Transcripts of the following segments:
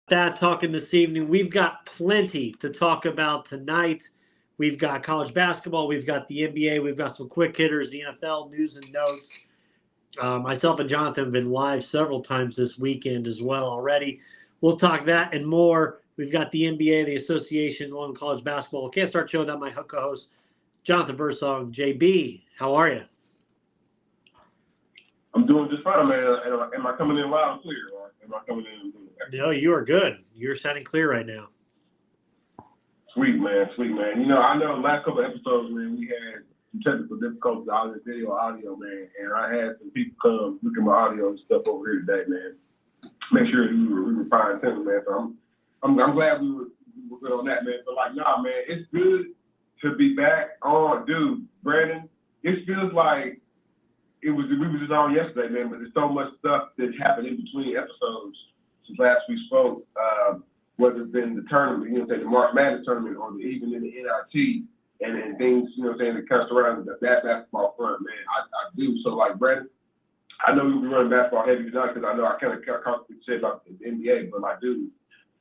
That talking this evening. We've got plenty to talk about tonight. We've got college basketball. We've got the NBA. We've got some quick hitters, the NFL news and notes. Myself and Jonathan have been live several times this weekend as well already. We'll talk that and more. We've got the NBA, the Association on College Basketball. Can't start show without my co-host, Jonathan Bursong. JB, how are you? I'm doing just fine, man. Am I coming in loud and clear? Or am I coming in? No, you are good. You're sounding clear right now. Sweet, man. You know, I know the last couple of episodes, man, we had some technical difficulties, audio, man. And I had some people come look at my audio and stuff over here today, man. Make sure we were fine attention, man. So I'm glad we were good on that, man. But like, nah, man, it's good to be back on. Dude, Brandon, it feels like we were just on yesterday, man, but there's so much stuff that happened in between episodes since last we spoke, whether it's been the tournament, you know, the March Madness tournament, or even in the NIT, and things, you know, that kind of surround that basketball front, man. I do. So, like, Brandon, I know we'll be running basketball heavy tonight because I know I kind of constantly say about the NBA, but I do.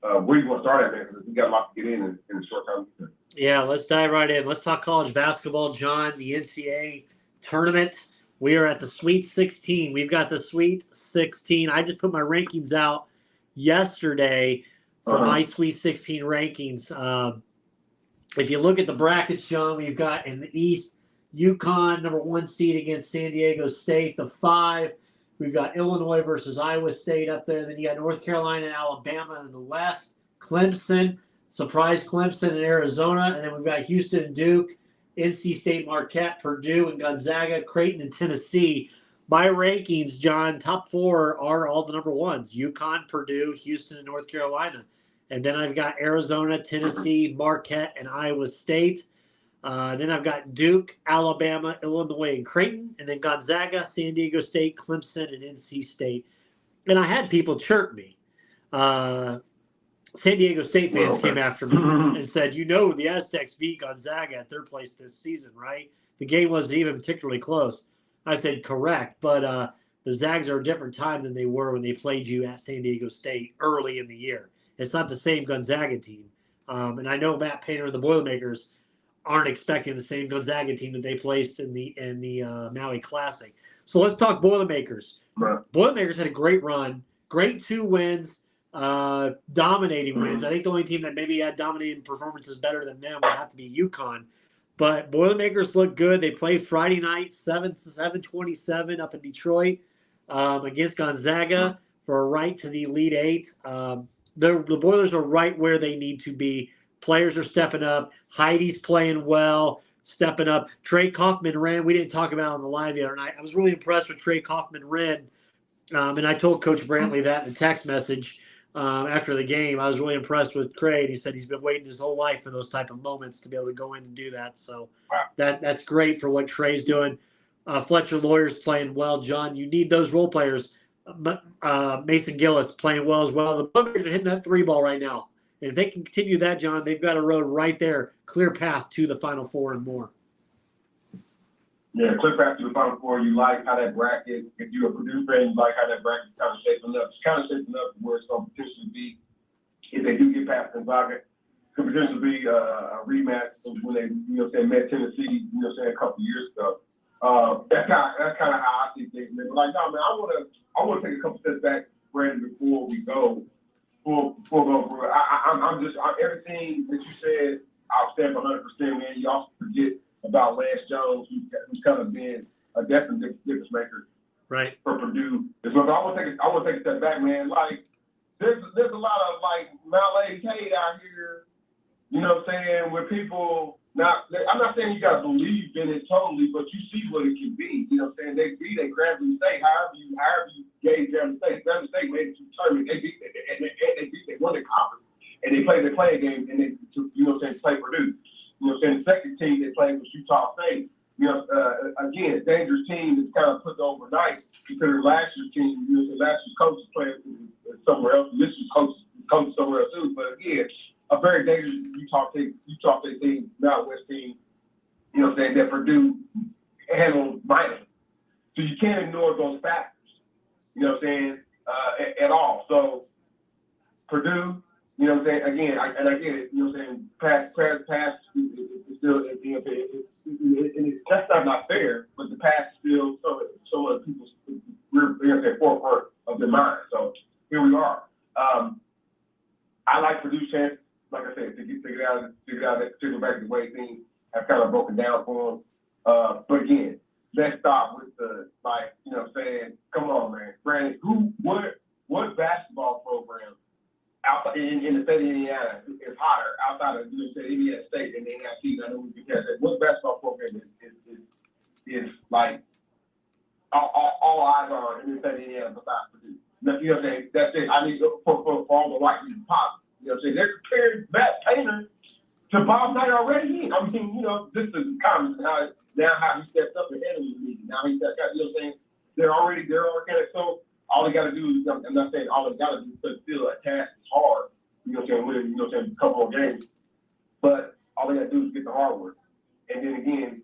Where do you want to start at, man? Because we got a lot to get in a short time. Yeah, let's dive right in. Let's talk college basketball, John, the NCAA Tournament. We are at the Sweet 16. We've got the Sweet 16. I just put my rankings out yesterday for my Sweet 16 rankings. If you look at the brackets, John, we've got in the East, UConn, number 1 seed against San Diego State, the 5. We've got Illinois versus Iowa State up there. Then you got North Carolina and Alabama in the West. Clemson, surprise Clemson and Arizona. And then we've got Houston and Duke, NC State, Marquette, Purdue, and Gonzaga, Creighton, and Tennessee. My rankings, John, top 4 are all the number 1s: UConn, Purdue, Houston, and North Carolina. And then I've got Arizona, Tennessee, Marquette, and Iowa State. Then I've got Duke, Alabama, Illinois, and Creighton. And then Gonzaga, San Diego State, Clemson, and NC State. And I had people chirp me. San Diego State fans came after me and said, you know, the Aztecs beat Gonzaga at their place this season, right? The game wasn't even particularly close. I said, correct. But the Zags are a different time than they were when they played you at San Diego State early in the year. It's not the same Gonzaga team. And I know Matt Painter and the Boilermakers aren't expecting the same Gonzaga team that they placed in the Maui Classic. So let's talk Boilermakers. Right. Boilermakers had a great run, great 2 wins. Dominating wins. I think the only team that maybe had dominating performances better than them would have to be UConn. But Boilermakers look good. They play Friday night, 7/27 up in Detroit against Gonzaga for a right to the Elite 8. The Boilers are right where they need to be. Players are stepping up. Heidi's playing well, stepping up. Trey Kaufman-Renn, we didn't talk about on the live the other night. I was really impressed with Trey Kaufman-Renn. And I told Coach Brantley that in a text message after the game. I was really impressed with Craig. He said he's been waiting his whole life for those type of moments to be able to go in and do that. So that's great for what Trey's doing. Fletcher Lawyer's playing well. John, you need those role players. Mason Gillis playing well as well. The Boilermakers are hitting that 3 ball right now. And if they can continue that, John, they've got a road right there, clear path to the Final Four and more. Yeah, clear path to the Final Four. You like how that bracket, if you're a Purdue fan, you like how that bracket kind of shaping up. It's kind of shaping up where it's going to potentially be, if they do get past Gonzaga, could potentially be a rematch when they, met Tennessee, a couple years ago. That's kind of how I see things, man. But like, no, man, I want to take a couple steps back, Brandon, before we go. Before going through it. I'm everything that you said, I'll stand for 100%, man. You also forget about Lance Jones, who's kind of been a definite difference maker, right, for Purdue. So I want to take a step back, man. Like, there's a lot of like Malay hate out here, you know what I'm saying, where people I'm not saying you gotta believe in it totally, but you see what it can be. You know what I'm saying? They beat a Grambling State, however you gauge Grambling State. Grambling State made it to the tournament. They won the conference, and they played their playing game, and they, you know what I'm saying, play Purdue. You know what I'm saying? The second team they played was Utah State. You know, again, a dangerous team that's kind of put overnight because last year's team, you know, last year's coach is playing somewhere else. This year's coach somewhere else too. But again, a very dangerous Utah State team, Mountain West team, you know what I'm saying, that Purdue handled minor. So you can't ignore those factors, you know what I'm saying, at all. So Purdue, you know what I'm saying? Again, I get it. You know what I'm saying? Pass is still, that's not fair, but the pass is still some of the people's forefront of their mind. So here we are. I like Purdue's chance, like I said, to get out that particular back the way things have kind of broken down for them. But again, let's start with the, like, you know what I'm saying? Come on, man. Brandon, what basketball program outside in the state of Indiana is hotter outside of, you know, say Indiana State and the NIT? I know we can catch that. What basketball program is like all eyes on in the state of Indiana besides Purdue? You know what I'm saying? That's it. I need to for all the right reasons possible. You know what I'm saying? They're comparing Matt Painter to Bob Knight already. I mean, you know, this is common how he steps up and handles the league. Now he steps out, you know what I'm saying? They're already kind of, so all they got to do is, I'm not saying all they got to do, but still a task is hard. You know what I'm saying? Win, you know what I'm saying? A couple of games. But all they got to do is get the hard work. And then again,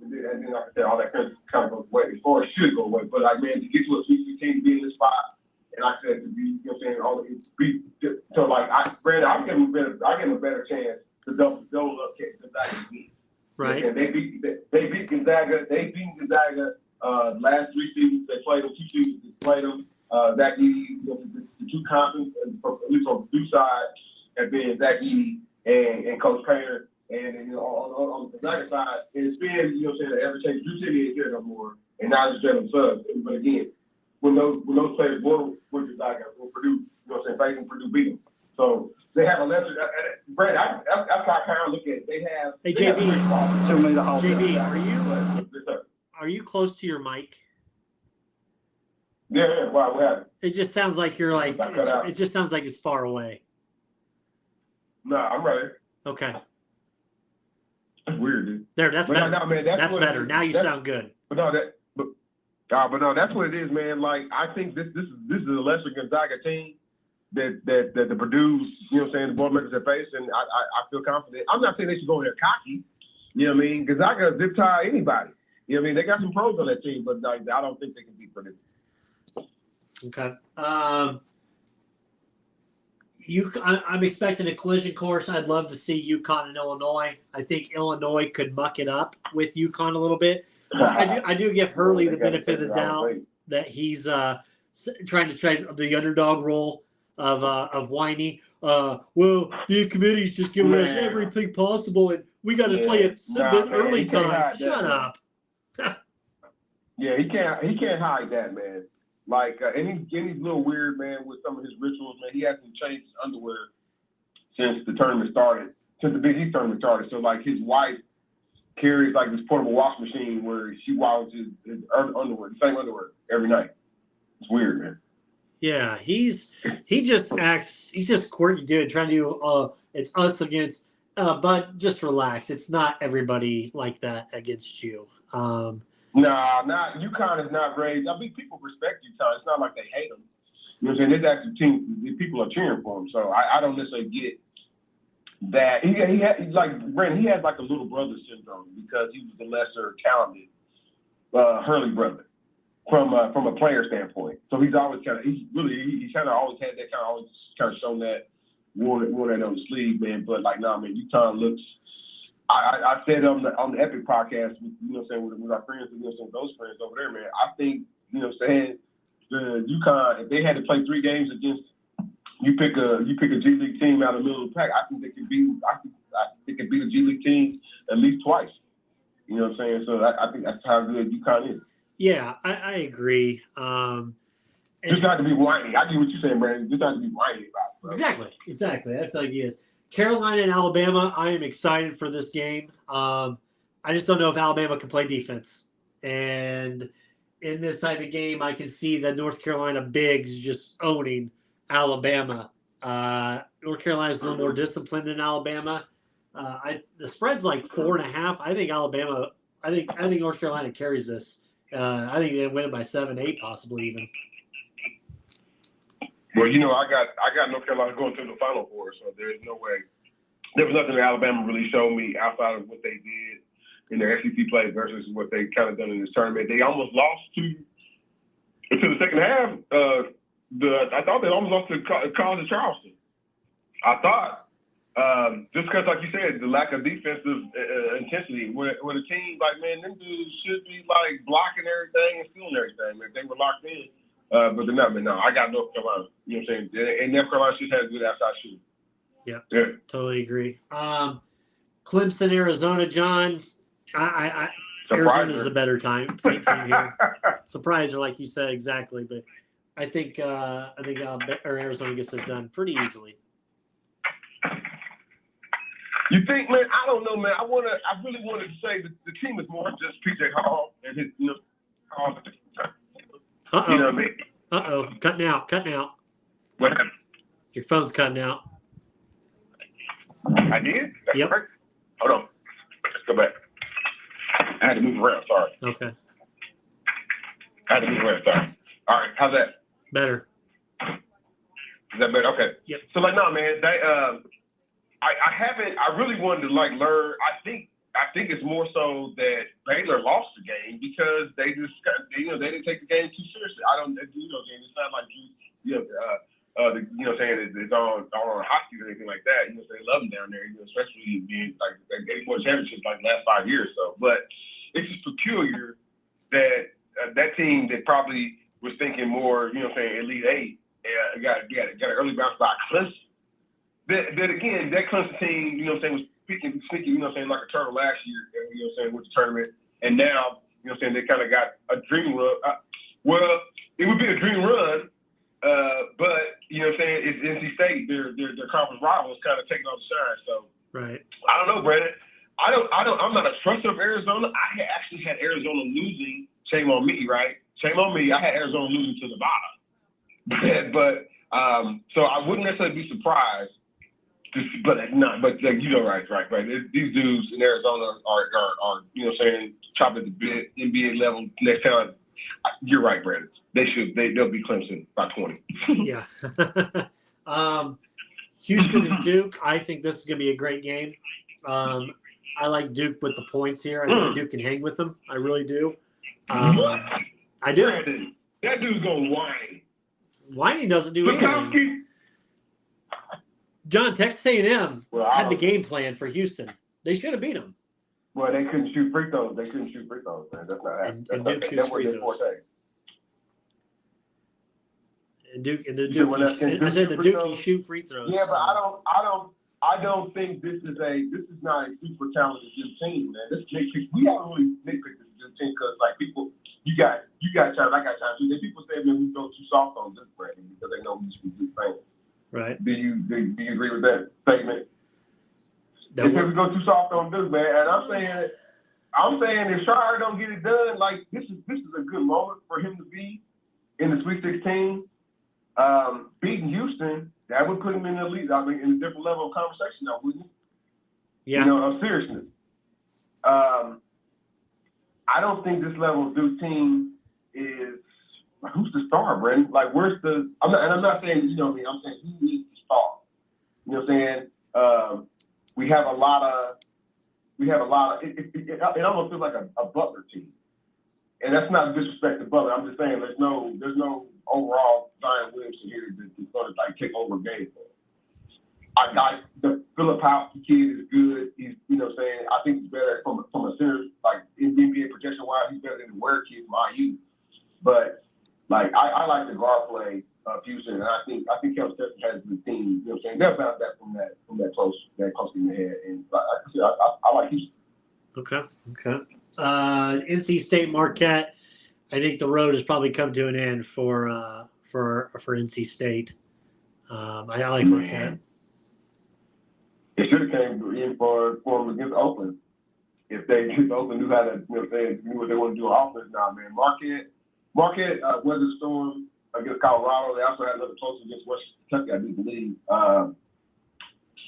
like I said, all that kind of goes away. As far as should go away. But like, man, to get to a Sweet 16 to be in this spot, and like I said, to be, you know what I'm saying, so like, Brandon, I give them a better chance to double up Gonzaga again. Right. And they beat Gonzaga. They beat Gonzaga last 3 seasons. They played them 2 seasons. They played them. Zach Edey, you know, the 2 conferences, at least on the 2 side, have been Zach Edey and Coach Painter. And you know, on the Gonzaga side, it's been, you know what I'm saying, ever change. Drew City ain't here no more, and now it's Jalen Suggs. But again, when those players were with Gonzaga or Purdue, you know what I'm saying, facing Purdue beat them. So they have a lesser. Brad, that's how I kind of look at it. They have. Hey, JB, are you close to your mic? Yeah. Wow, what happened? It just sounds like you're like. It just sounds like it's far away. No, I'm ready. Okay. That's weird, dude. There, that's better. No, man, that's better. Now you sound good. But no, that's what it is, man. Like, I think this is a lesser Gonzaga team that the Purdue, you know what I'm saying, the Boilermakers have faced, and I feel confident. I'm not saying they should go in there cocky. You know what I mean? Gonzaga zip tie anybody. You know what I mean? They got some pros on that team, but like, I don't think they can beat Purdue. Okay. I'm expecting a collision course. I'd love to see UConn and Illinois. I think Illinois could muck it up with UConn a little bit. I do give Hurley the benefit of the doubt that he's trying to try the underdog role of whiny. Well, the committee's just giving us everything possible, and we got to play at the early time. Shut up. Yeah, he can't hide that, man. Like, and he's a little weird, man, with some of his rituals, man. He hasn't changed his underwear since the tournament started, since the Big East tournament started. So, like, his wife carries, like, this portable wash machine where she washes his underwear, the same underwear, every night. It's weird, man. Yeah, he's just quirky dude, trying to do, it's us against, but just relax. It's not everybody like that against you. UConn is not raised. I mean, people respect UConn. It's not like they hate them. You know what I'm saying? There's actually team. People are cheering for him. So I don't necessarily get that. He like Brandon. He has like a little brother syndrome because he was the lesser talented Hurley brother from a player standpoint. So he's always kind of always had that always shown that worn that on his sleeve, man. But like, nah, man, UConn looks. I said on the Epic podcast, you know what I'm saying, with our friends, you know what I'm saying, those friends over there, man. I think, you know what I'm saying, the UConn, if they had to play 3 games against, you pick a G League team out of the middle of the pack, I think they can beat a G League team at least twice. You know what I'm saying? So I think that's how good UConn is. Yeah, I agree. Just not to be whiny. I get what you're saying, Brandon. Just not to be whiny about it. Exactly. That's like he is. Carolina and Alabama, I am excited for this game. I just don't know if Alabama can play defense. And in this type of game, I can see the North Carolina bigs just owning Alabama. North Carolina is a little more disciplined than Alabama. The spread's like 4.5. I think North Carolina carries this. I think they win it by 7, 8, possibly even. Well, you know, I got North Carolina going to the Final Four, so there's no way. There was nothing that Alabama really showed me outside of what they did in their SEC play versus what they kind of done in this tournament. They almost lost to the second half. I thought they almost lost to College of Charleston. I thought, just because, like you said, the lack of defensive intensity, with a team like, man, them dudes should be like blocking everything and stealing everything. If they were locked in, but they're not. But no, I got North Carolina. You know what I'm saying? And North Carolina just has good outside shooting. Yeah, Yeah, totally agree. Clemson, Arizona, John. Arizona's the better team here. Surpriser, like you said, exactly. But I think Arizona gets this done pretty easily. You think, man? I don't know, man. I really wanted to say that the team is more just PJ Hall and his, Hall. Uh-oh. You know what I mean? Uh-oh. Cutting out. What happened? Your phone's cutting out. I did? That's yep. Right. Hold on. Let's go back. I had to move around. Sorry. Okay. I had to move around. Sorry. All right. How's that? Better. Is that better? Okay. Yep. So, like, no, man. They, I really wanted to, like, learn. I think it's more so that Baylor lost the game because they just, they didn't take the game too seriously. It's not like saying it's all on hockey or anything like that. They love them down there, especially being like they won championships like the last 5 years. So, but it's just peculiar that that team that probably was thinking more, Elite Eight, got an early bounce by Clemson. That again, that Clemson team, was sneaking, like a turtle last year, with the tournament, and now, they kind of got a dream run. Well, it would be a dream run. But it's NC State. Their conference rivals kind of taking off the shine. So right. I don't know, Brandon. I'm not a trustor of Arizona. I actually had Arizona losing. Shame on me, right? Shame on me. I had Arizona losing to Nevada. But so I wouldn't necessarily be surprised. But right. These dudes in Arizona are chopping at the bit, NBA level next time. You're right, Brandon. They'll be Clemson by 20. Yeah. Houston and Duke. I think this is going to be a great game. I like Duke with the points here. I think Duke can hang with them. I really do. I do. Brandon, that dude's going to whine. Whining doesn't do anything. John, Texas A&M had the game plan for Houston. They should have beat them. Well, they couldn't shoot free throws. Man. That's not happening. And Duke shoots free throws. And Duke, I said the Dukies shoot free throws. Yeah, but I don't think this is not a super talented Duke team, man. We haven't really nitpicked this Duke team because people, you got time, I got time too. Then people say, man, we go too soft on this Brandon because they know we should do things. Right. Do you agree with that statement? They say we go too soft on Duke, man. And I'm saying if Shire don't get it done, like this is a good moment for him to be in the Sweet 16. Beating Houston, that would put him in the lead. I mean, in a different level of conversation now, wouldn't it? Yeah. Of seriousness. I don't think this level of Duke team is. Who's the star, Brandon? Like, where's the? I'm not saying I'm saying who is the star. You know what I'm saying? We have a lot of. It almost feels like a Butler team, and that's not disrespect to Butler. I'm just saying there's no overall Zion Williamson here that's going to take over a game for him. The Filipowski kid is good. He's I think he's better from a center, like in NBA protection wise, he's better than the Ware kid from IU. But I like the guard play of Houston, and I think Kevin Stetson has the team. You know what I'm saying? They'll bounce back from that close in the head, and I like Houston. Okay. NC State Marquette. I think the road has probably come to an end for NC State. I like Marquette. It should have came in for them against Oakland. If Oakland knew how to, knew what they want to do on offense now, man. Marquette weathered the storm against Colorado. They also had another close against West Kentucky, I do believe.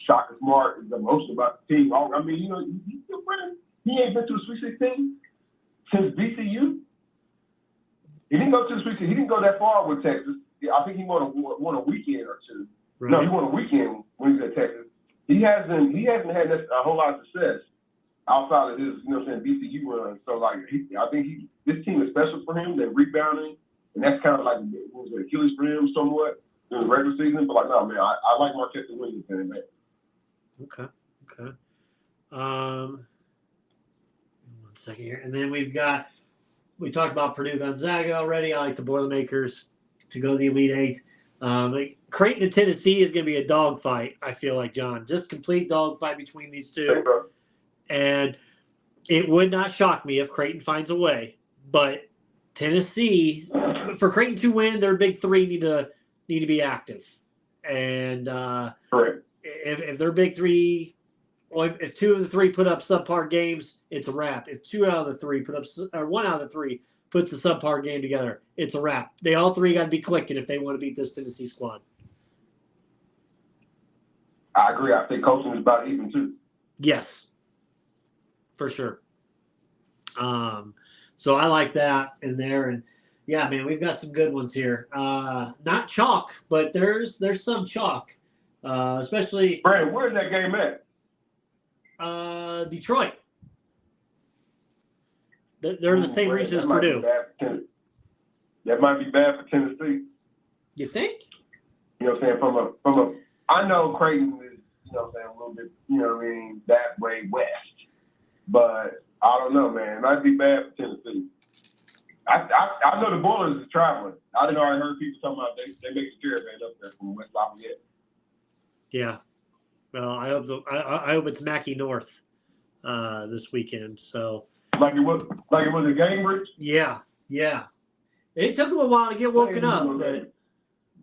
Shaka Smart is the most about the team. I mean, he's still winning. He ain't been to the Sweet 16 since VCU. He didn't go to the Sweet 16. He didn't go that far with Texas. I think he won a weekend or two. Right. No, he won a weekend when he was at Texas. He hasn't had a whole lot of success outside of his, VCU run. So I think this team is special for him. They're rebounding, and that's kind of like Achilles for him somewhat. during the regular season. But like, no, man, I like Marquette to win this game, man. Okay. One second here, and then we talked about Purdue Gonzaga already. I like the Boilermakers to go to the Elite Eight. Creighton and Tennessee is going to be a dogfight, I feel like, John. Just complete dogfight between these two. And it would not shock me if Creighton finds a way. But Tennessee, for Creighton to win, their big three need to be active. And if their big three, if two of the three put up subpar games, it's a wrap. If one out of the three puts a subpar game together, it's a wrap. They all three got to be clicking if they want to beat this Tennessee squad. I agree. I think coaching is about even too. Yes, for sure. So I like that in there, and yeah, man, we've got some good ones here. Not chalk, but there's some chalk, especially. Brandon, where's that game at? Detroit. They're in the same region as Purdue. That might be bad for Tennessee. You think? You know what I'm saying? From a I know Creighton is, you know what I'm saying, a little bit, you know what I mean, that way west. But I don't know, man. It might be bad for Tennessee. I know the Boilers is traveling. I didn't already heard people talking about they make the caravan up there from West Lafayette. Yeah. Well, I hope it's Mackey North this weekend. So like it was a game, Rich? Yeah. It took them a while to get woken up,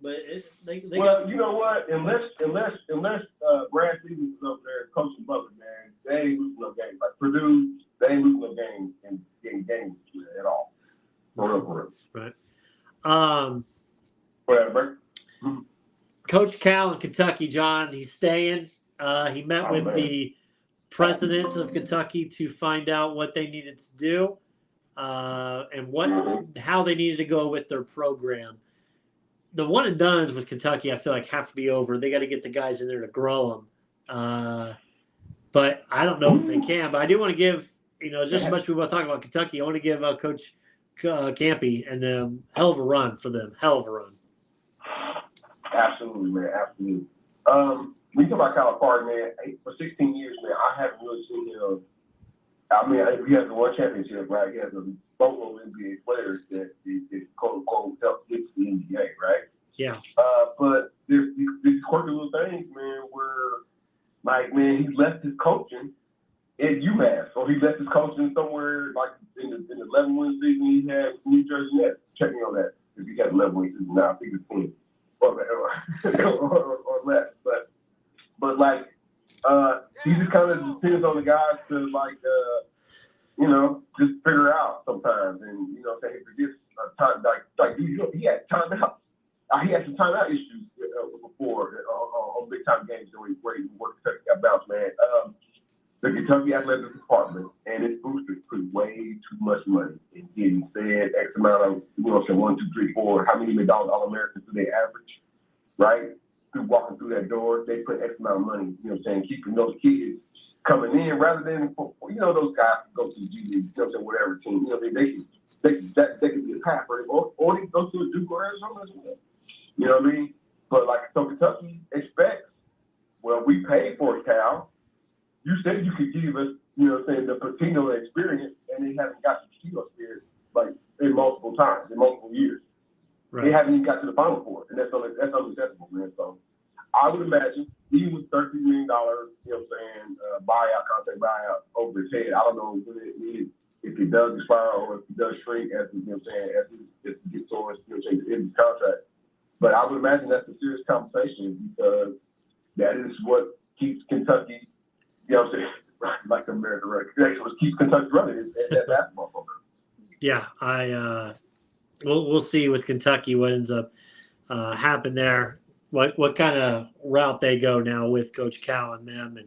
but they well, you know what? Unless Brad Stevens is up there coaching Butler, man, they ain't losing no games. Like Purdue, they ain't losing no games in games at all. For real. Right. Whatever. Coach Cal in Kentucky, John, he's staying. He met with the president of Kentucky to find out what they needed to do and how they needed to go with their program. The one and dones with Kentucky, I feel like, have to be over. They got to get the guys in there to grow them. But I don't know if they can. But I do want to give, just as much people want to talk about Kentucky, I want to give Coach Campy and them hell of a run for them. Hell of a run. Absolutely, man. Absolutely. We talk about Calipari, man. For 16 years, man, I haven't really seen him. I mean, he has the one championship, right? He has a boatload of NBA players that is quote unquote help get to the NBA, right? Yeah. But there's these quirky little things, man, where like, man, he left his coaching at UMass, or he left his coaching somewhere like in the 11-win season he had with New Jersey Nets. Check me on that. If he had 11-win season now, I think it's 10 or less. But like, he just kind of depends on the guys to like, just figure out sometimes. And he forgets time. Like he had timeout. He had some timeout issues before on big time games where he worked got bounced, man. The Kentucky Athletics Department and its boosters put way too much money in getting fed X amount of 1, 2, 3, 4. How many McDonald's All-Americans do they average? Right? Through walking through that door, they put X amount of money, keeping those kids coming in rather than, those guys go to the G League, whatever team, they could be a pathway or they go to a Duke or Arizona as well. You know what I mean? But so Kentucky expects, well, we paid for it, Cal. You said you could give us, the Patino experience, and they haven't got the Patino experience like in multiple times, in multiple years. Right. They haven't even got to the Final Four, and that's unacceptable, man. So I would imagine, even with $30 million, contract buyout over his head, I don't know if it does expire or if it does shrink as it gets towards the end of his contract. But I would imagine that's a serious conversation because that is what keeps Kentucky, like American record. That's what keeps Kentucky running is that basketball program. Yeah, we'll see with Kentucky what ends up happen there. What kind of route they go now with Coach Cal and them,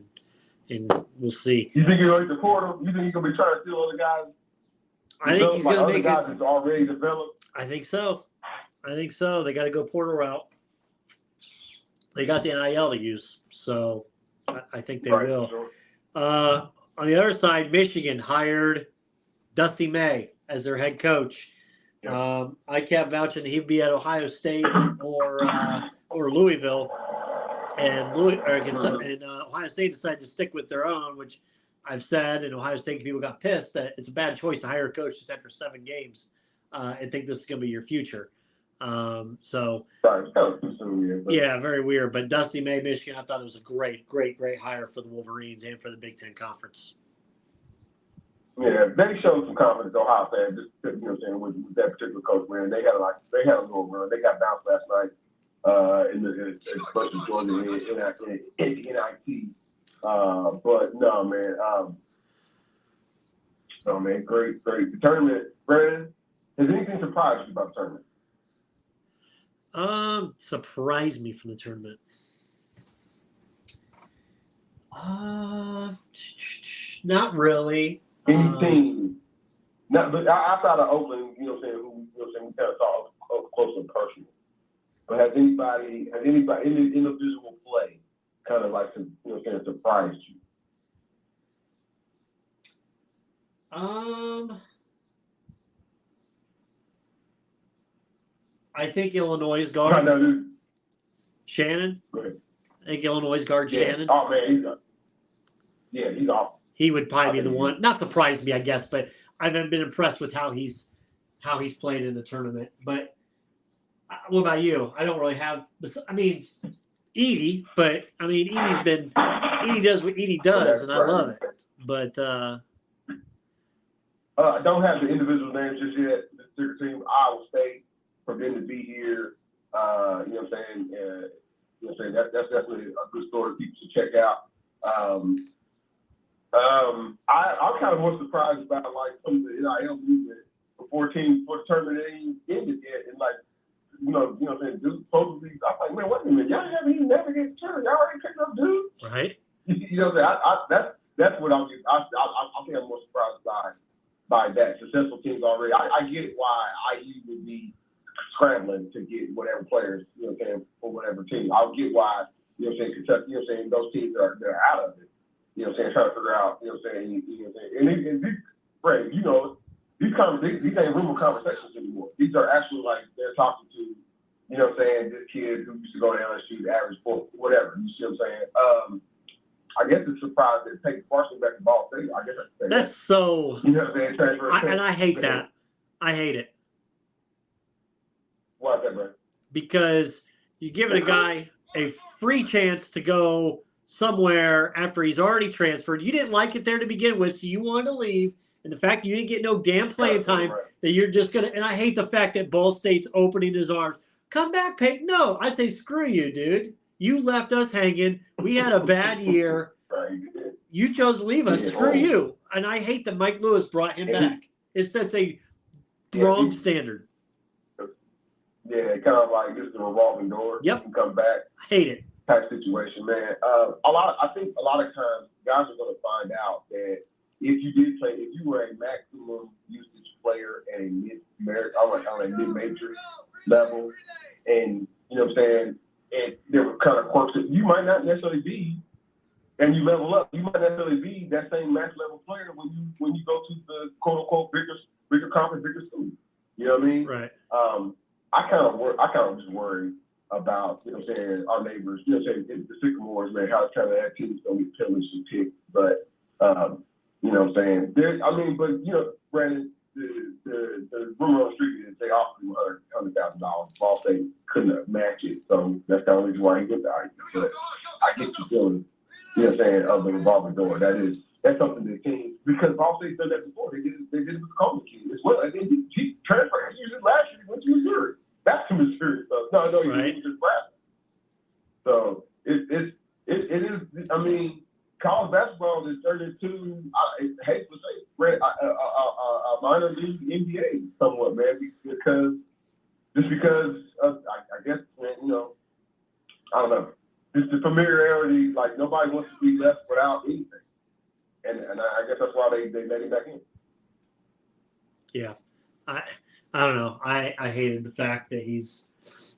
and we'll see. You think you're going to support him? You think he's going to be trying to steal other guys? I think he's going to make guys that's already developed. I think so. They got to go portal route. They got the NIL to use, so I think they will. Sure. On the other side, Michigan hired Dusty May as their head coach. I kept vouching he'd be at Ohio State or or Louisville, and Ohio State decided to stick with their own, which I've said, and Ohio State people got pissed that it's a bad choice to hire a coach just after 7 games and think this is going to be your future. Yeah, very weird. But Dusty May, Michigan, I thought it was a great hire for the Wolverines and for the Big Ten Conference. Yeah, they showed some confidence. Ohio fans, just with that particular coach, man. They had a little run. They got bounced last night in versus Georgia in NIT. But no, man. Great. The tournament, Brandon. Has anything surprised you about the tournament? Surprised me from the tournament. Not really. Anything? But outside of Oakland, who we kind of saw up close and personal. But has anybody in the individual play kind of like surprised you? I think Illinois' guard Shannon. Go ahead. I think Illinois' guard Shannon. Oh man, he's awesome. He would probably be the one. Not surprised me, I guess, but I've been impressed with how he's played in the tournament. But what about you? I don't really have. I mean, Edie, but I mean, Edie does what Edie does, and I love it. But I don't have the individual names just yet. The sticker team, Iowa State, for them to be here. That's definitely a good story for people to check out. I'm kind of more surprised about like some of the NIL movement before the tournament ain't ended yet, and like dude supposedly I'm like, man, wait a minute, y'all haven't even navigated the tournament, y'all already picked up dude. Right. That's what I think I'm more surprised by that. Successful teams already. I get why IU would be scrambling to get whatever players, for whatever team. I'll get why, Kentucky, those teams they're out of it. Trying to figure out, and these, Brad, these ain't rumor conversations anymore. These are actually like they're talking to, this kid who used to go to LSU, the average 4, whatever. You see what I'm saying? I guess it's surprised that take Varsity back to Ball State. I guess that's so. Transfer. And I hate that. I hate it. Why is that, Brad? Because you're giving a guy a free chance to go somewhere after he's already transferred. You didn't like it there to begin with, so you wanted to leave. And the fact you didn't get no damn playing time, that you're just going to – and I hate the fact that Ball State's opening his arms. Come back, Peyton. No, I'd say screw you, dude. You left us hanging. We had a bad year. You chose to leave us. Screw you. And I hate that Mike Lewis brought him back. It sets a wrong standard. Yeah, kind of like this is a revolving door. Yep. You can come back. I hate it. Type situation, man. I think a lot of times guys are going to find out that if you were a maximum usage player at a mid-major level, and and there were kind of quirks that you might not necessarily be, and you level up, you might not necessarily be that same max level player when you go to the quote unquote bigger conference, bigger school. You know what I mean? Right. I kind of just worry about, our neighbors, the Sycamores, man, how kind of that team's going to be pillaged and picked. But, Brandon, the rumor on the street is they offered him $100,000. Ball State couldn't match it. So that's the only reason why he gets the argument. But I get the feeling, of the revolving door. That's something that teams, because Ball State's done that before. They did it with the Coleman kid as well. And then he transferred. He used it last year. He went to Missouri. That's some serious stuff. No, he was just rapping. So it is. I mean, college basketball is turned into, I hate to say, a minor league NBA somewhat, man, because of, I guess, man, I don't know. Just the familiarity, like nobody wants to be left without anything. And I guess that's why they let him back in. Yeah. I don't know. I hated the fact that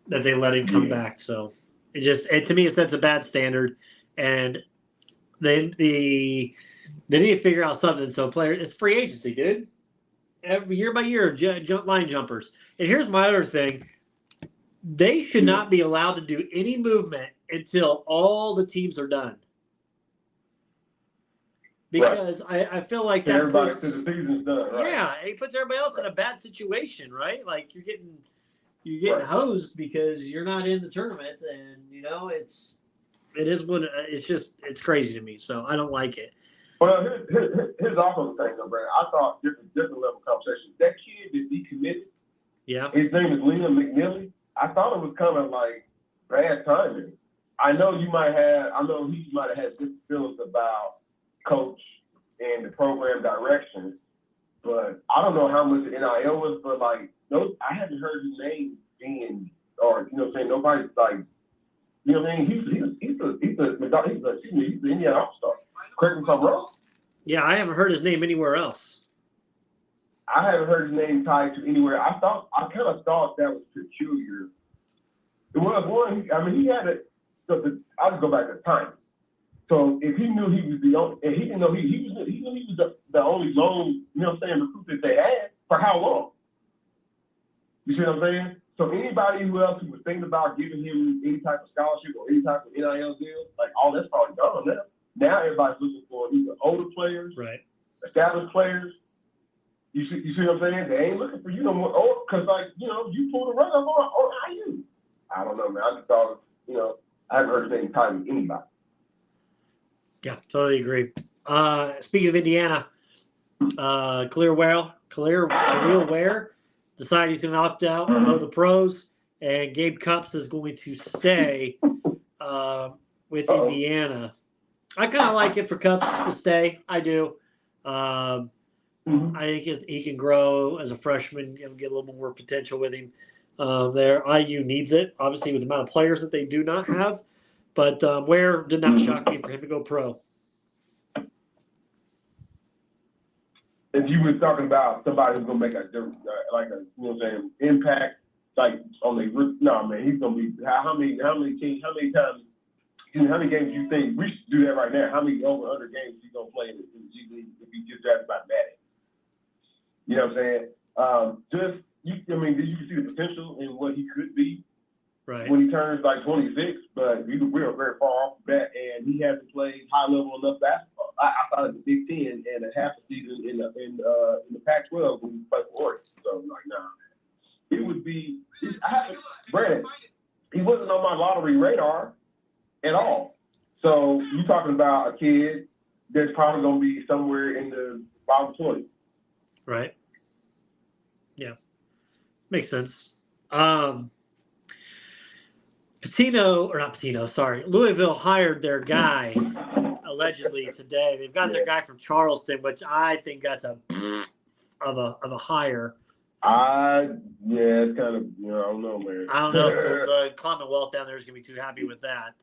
they let him come back. So to me, it sets a bad standard. And they need to figure out something. So it's free agency, dude. Every year by year, line jumpers. And here's my other thing. They should not be allowed to do any movement until all the teams are done. Because I feel like that everybody puts says the season's done, right? Yeah, it puts everybody else in a bad situation, right? Like you're getting hosed because you're not in the tournament, and it's crazy to me. So I don't like it. Well, here's also the thing, though, Brandon. I thought different level conversation. That kid that decommitted, his name is Liam McNeely. I thought it was kind of like bad timing. I know he might have had different feelings about coach and the program directions, but I don't know how much the NIL was, but like I haven't heard his name being, or nobody's like, he's the Indiana All-Star. Correct me if I'm wrong. Yeah, I haven't heard his name anywhere else. I haven't heard his name tied to anywhere. I kind of thought that was peculiar. It was one. I mean, he had it. I'll just go back to time. So if he knew he was the only, and he didn't know he was the only lone, recruit that they had for how long? You see what I'm saying? So anybody who else who was thinking about giving him any type of scholarship or any type of NIL deal, like all that's probably gone now. Now everybody's looking for either older players, right, established players. You see what I'm saying? They ain't looking for you no more. Or because you pulled the rug up on IU. I don't know, man. I just thought I haven't heard his name tied with anybody. Yeah, totally agree. Speaking of Indiana, Khalil Ware decided he's going to opt out, go the pros, and Gabe Cupps is going to stay with Indiana. I kind of like it for Cupps to stay. I do. I think he can grow as a freshman and get a little more potential with him there. IU needs it, obviously, with the amount of players that they do not have. But Ware did not shock me for him to go pro. If you were talking about somebody who's gonna make a difference, impact, like on the man, he's gonna be how many games do you think we should do that right now? How many over games is he gonna play in the G League if he gets drafted by Madden? You know what I'm saying? Did you see the potential in what he could be when he turns like 26? But we are very far off that, and he hasn't played high level enough basketball. I thought of the Big Ten and a half a season in the Pac-12 when he played for Oregon. So it would be. Brandon, he wasn't on my lottery radar at all. So you're talking about a kid that's probably going to be somewhere in the bottom 20. Right. Yeah. Makes sense. Louisville hired their guy allegedly today. They've got their guy from Charleston, which I think that's of a hire. It's kind of, I don't know, man. I don't know if the Commonwealth down there is going to be too happy with that.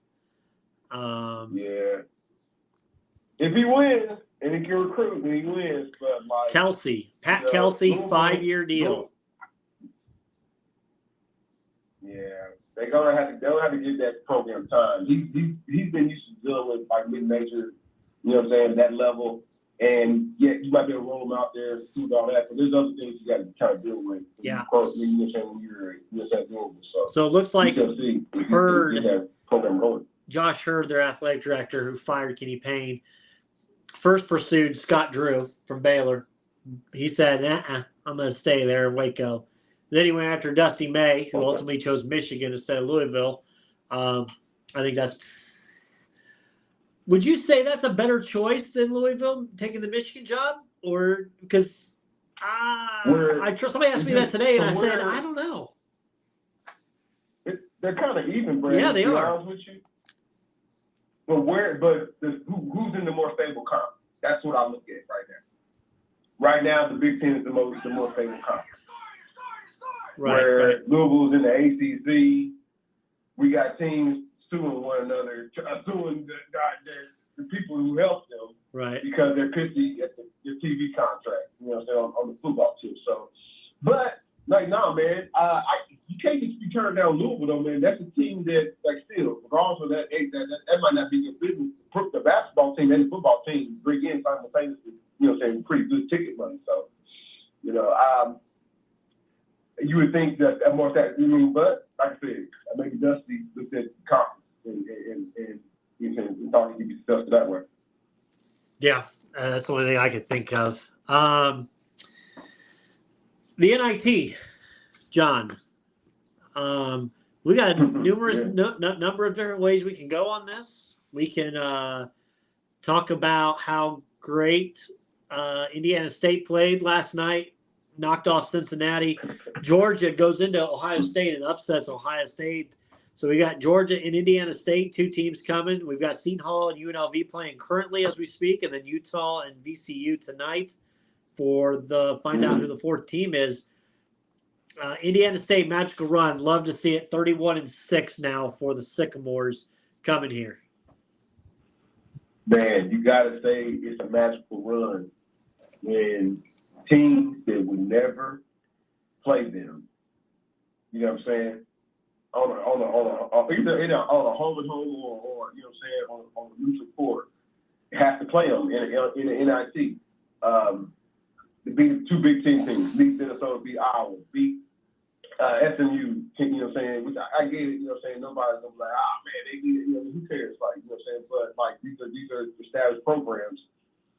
If he wins and he can recruit, then he wins. But like Pat Kelsey, 5-year deal. Yeah, they're gonna have to give that program time. He's been used to dealing with like mid-major, that level. And you might be able to roll them out there and do all that, but there's other things you got to kind of deal with. Yeah. So it looks like Hurd, Josh Hurd, their athletic director, who fired Kenny Payne, first pursued Scott Drew from Baylor. He said, I'm going to stay there in Waco. Then he went after Dusty May, who ultimately chose Michigan instead of Louisville. I think that's. Would you say that's a better choice than Louisville taking the Michigan job, or because somebody asked me that today, and I said I don't know. They're kind of even, Brandon. Yeah, they are. With you. Who's in the more stable comp? That's what I look at right now. Right now, the Big Ten is the more stable comp. Where Louisville's in the ACC, we got teams suing one another, suing the people who help them, because they're pissy at the TV contract, on the football team. So, but man, you can't just be turned down Louisville, though, man. That's a team that, still, regardless of that might not be your business. The basketball team and the football team bring in simultaneously, pretty good ticket money. So, you would think that more that you mean, but like I said, maybe Dusty looked at conference and thought he'd be successful that way. Yeah, that's the only thing I could think of. The NIT, John. We got numerous number of different ways we can go on this. We can talk about how great Indiana State played last night, knocked off Cincinnati. Georgia goes into Ohio State and upsets Ohio State. So we got Georgia and Indiana State, two teams coming. We've got Seton Hall and UNLV playing currently as we speak, and then Utah and VCU tonight for the find out who the fourth team is. Indiana State magical run. Love to see it. 31-6 now for the Sycamores coming here. Man, you got to say it's a magical run when teams that would never play them, you know what I'm saying, either on a home and home or you know what I'm saying, on a neutral court, have to play them in the NIT. To beat two big teams, beat Minnesota, beat Iowa, beat SMU, you know what I'm saying, which I get it, you know what I'm saying, nobody's gonna be like, man, they need it, you know, who cares, like, you know what I'm saying, but like these are established programs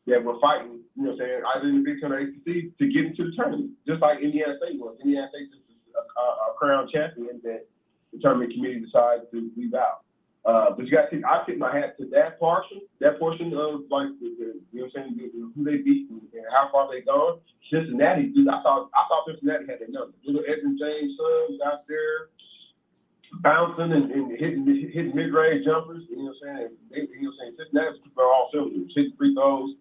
that we're fighting, you know what I'm saying, either in the Big Ten or ACC to get into the tournament, just like Indiana State was. Indiana State is a crown champion that the tournament committee decides to leave out. But you got to I tip my hat to that portion of like you know what I'm saying, who they beat and how far they gone. Cincinnati, dude, I thought Cincinnati had their number. Little Edwin James sons out there bouncing and hitting mid-range jumpers. You know what I'm saying? You know what I'm saying? Cincinnati's keeping all cylinders, hitting free throws.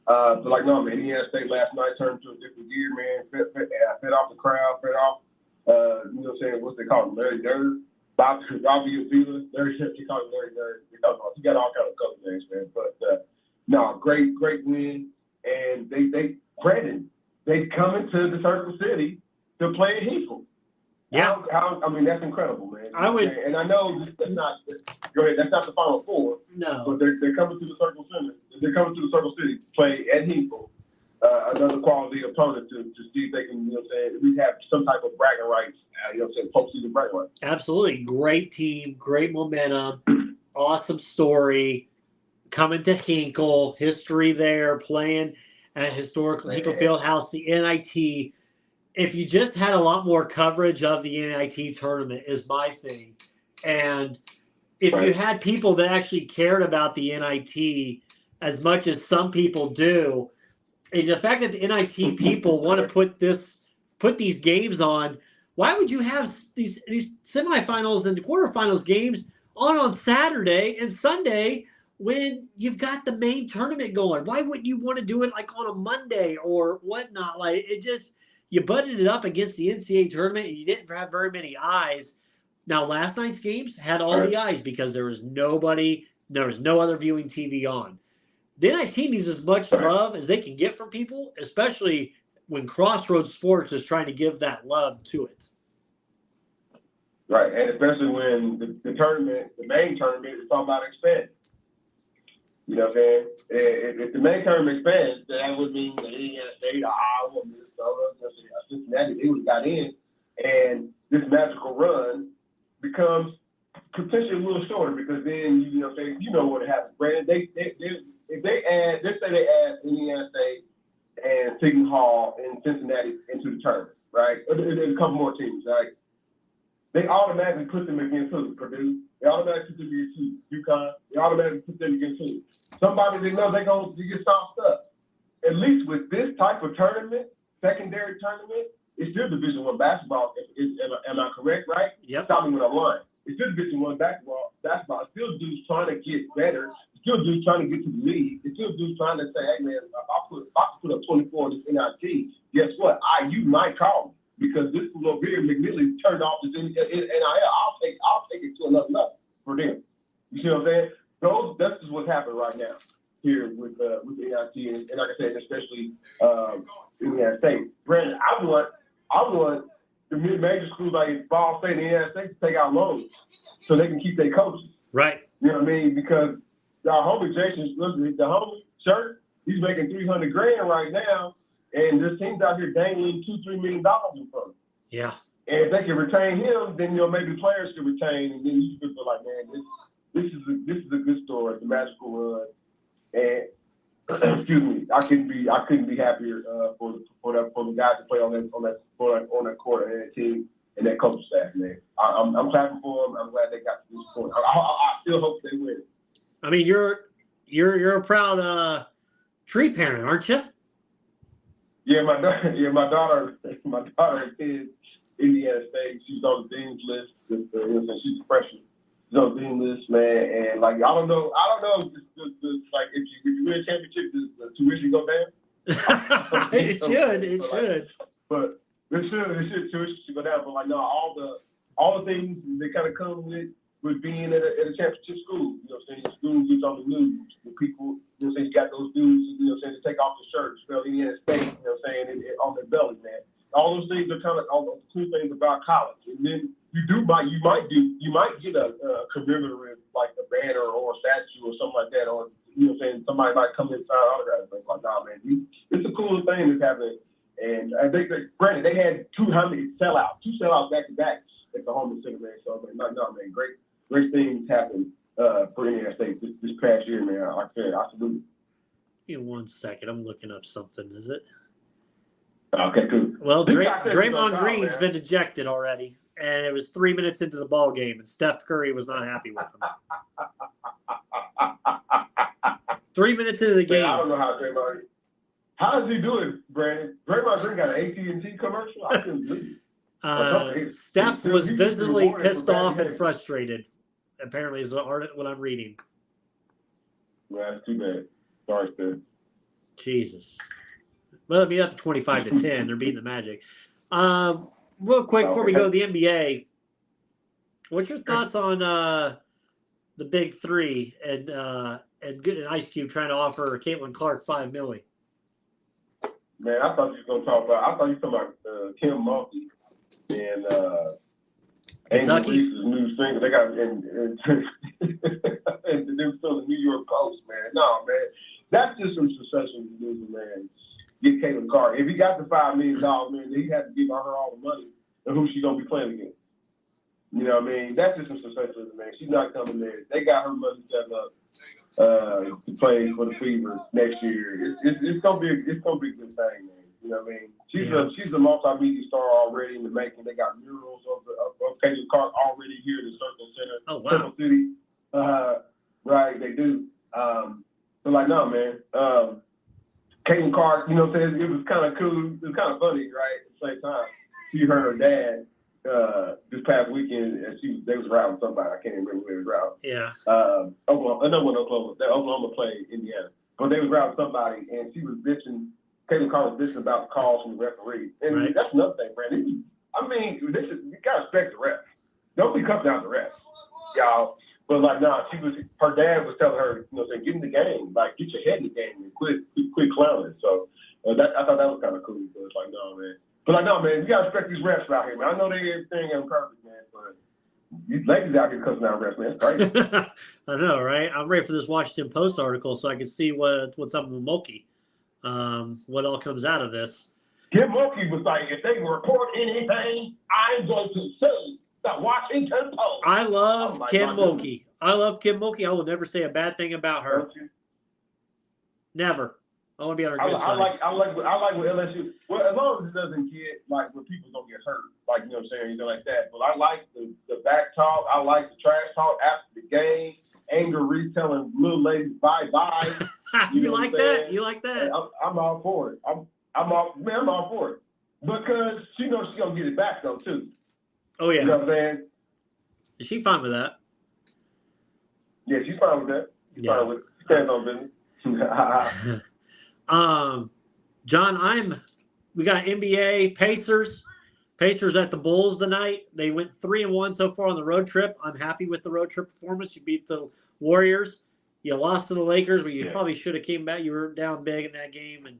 But like no man, Indiana State last night turned into a different gear, man. Fed off the crowd, fed off. You know what I'm saying? What's they call him? Larry Bird. Bobby Avila, Larry, he called him Larry Bird. He got all kind of color names, man. But no, great win. And Brandon, they come into the Circle City to play at Hinkle. Yeah. I mean, that's incredible, man. I would, and I know that's not. Go ahead. That's not the Final Four. No. But they're coming to the Circle Center. They're coming to the Circle City to play at Hinkle. Another quality opponent to see if they can, you know what I'm saying, we have some type of bragging rights, you know what I'm saying, postseason bragging rights. Absolutely. Great team, great momentum, awesome story. Coming to Hinkle, history there, playing at historical Hinkle Fieldhouse, the NIT. If you just had a lot more coverage of the NIT tournament is my thing. And if you had people that actually cared about the NIT as much as some people do, and the fact that the NIT people want to put these games on, why would you have these semifinals and quarterfinals games on Saturday and Sunday when you've got the main tournament going? Why wouldn't you want to do it like on a Monday or whatnot? Like it just, you butted it up against the NCAA tournament and you didn't have very many eyes. Now last night's games had all the eyes because there was no other viewing TV on. The NIT needs as much love as they can get from people, especially when Crossroads Sports is trying to give that love to it. Right, and especially when the tournament, the main tournament, is talking about expanding. You know what I'm saying? If the main tournament expands, that would mean that Indiana State, Iowa, Minnesota, Cincinnati, they would have got in, and this magical run becomes potentially a little shorter because then you know what I'm saying, you know what happens, Brandon. If they add, let's say they add Indiana State and Seton Hall and Cincinnati into the tournament, right? There's a couple more teams, right? They automatically put them against who? Purdue. They automatically put them against UConn. They automatically put them against who? Somebody they know they're going to get soft up. At least with this type of tournament, secondary tournament, it's still Division I basketball. Am I correct, right? Yep. Tell me when I'm lying. It's still Division I basketball. Still dudes trying to get better. Still dudes trying to get to the league. It's still dudes trying to say, hey, man, if I put up 24 in this NIT, guess what? You might call me because this little Beard McNeely turned off this NIL. I'll take it to another level for them. You see what I'm saying? That's just what's happening right now here with the NIT and like I said, especially Indiana State. Brandon, I want the mid-major schools like Ball State and Indiana State to take out loans so they can keep their coaches. Right. You know what I mean? Because our homie Jason, the homie shirt, he's making $300,000 right now, and this team's out here dangling $2-3 million in front of him. Yeah. And if they can retain him, then maybe players can retain, and then you can feel like, man, this is a good story. It's a magical run, and excuse me, I couldn't be happier for the guys to play on that court and that team and that coaching staff, man. I'm clapping for them. I'm glad they got to this point. I still hope they win. I mean, you're a proud tree parent, aren't you? Yeah, my daughter attends Indiana State. She's on the dean's list. She's a freshman. She's on the dean's list, man. And like, I don't know, like if you win a championship, does the tuition go down? It should. But it should tuition go down. But like, no, all the things that kind of come with being at a championship school. You know what I'm saying? The school gets on the news. The people, you know what I'm saying, you got those dudes, you know what I'm saying, to take off the shirts, spell Indiana State, you know what I'm saying, on their belly, man. All those things are kind of all the cool things about college. And then you might get a commemorative, like a banner or a statue or something like that, or you know what I'm saying, somebody might come in and sign autographs. It's like, nah, man, it's the coolest thing that's happening. And I think that, granted, they had two sellouts back to back at the Homer Center, man. So man, no, man, great things happened for Indiana State this past year, man. Like I said, I salute. Give me 1 second. I'm looking up something. Is it? Okay, cool. Well, Draymond Green's been ejected already, and it was 3 minutes into the ball game, and Steph Curry was not happy with him. 3 minutes into the game. Man, I don't know how Draymond. How does he do it, Brandon? Draymond Green got an AT&T commercial. I couldn't believe it. Steph was visibly pissed off and frustrated. Apparently, is what I'm reading. Well, that's too bad. Sorry, Steph. Jesus. Well, I mean, up to 25-10. They're beating the Magic. Real quick before we go to the NBA, what's your thoughts on the Big Three and Ice Cube trying to offer Caitlin Clark $5 million? Man, I thought you were going to talk about. I thought you were talking about Kim Mulkey and Kentucky. Angel Reese's new single. They got and they're still the New York Post, man. No, man, that's just some succession news, man. Get Caitlin Clark. If he got the $5 million, man, he had to give her all the money. And who she gonna be playing against? You know what I mean? That's just some succession, man. She's not coming there. They got her money set up to play for the Fever next year. It's gonna be a good thing, man. You know what I mean? She's a multimedia star already in the making. They got murals of Caitlin Clark already here in the Circle Center, Circle City. Right, they do. So like, no, man. Caitlin Clark, you know what I'm saying? It was kind of cool. It was kind of funny, right? At the same time, she heard her dad this past weekend, and they was routing somebody. I can't even remember who they was routing. Yeah. Oklahoma played Indiana, but they was routing somebody, and she was bitching. Caitlin Clark was bitching about the calls from the referee, and that's another thing, Brandon. I mean, you gotta respect the refs. Don't be cutting down the refs, y'all. But like, nah, her dad was telling her, you know, saying, get in the game, like, get your head in the game and quit clowning. So I thought that was kind of cool. So it's like, no, man. But like, no, man, you gotta respect these refs out here, man. I know everything ain't perfect, man, but these ladies out here cussing out refs, man, it's crazy. I know, right? I'm ready for this Washington Post article so I can see what's up with Mulkey, what all comes out of this. Kim Mulkey was like, if they report anything, I'm going to sue the Washington Post. I love Kim Mulkey. I love Kim Mulkey. I will never say a bad thing about her. Never. I want to be on her good side. I like what LSU. Well, as long as it doesn't get like where people don't get hurt, like, you know what I'm saying, anything like that. But I like the back talk. I like the trash talk after the game. Angel Reese telling little ladies bye. You like that? You like that? I'm all for it. I'm all for it because she knows she's gonna get it back though too. Oh yeah. You know what I'm saying? Is she fine with that? Yeah, she's fine with that. She's fine with it. She stands on business. John, we got NBA Pacers at the Bulls tonight. They went 3-1 so far on the road trip. I'm happy with the road trip performance. You beat the Warriors. You lost to the Lakers, but you probably should have came back. You were down big in that game, and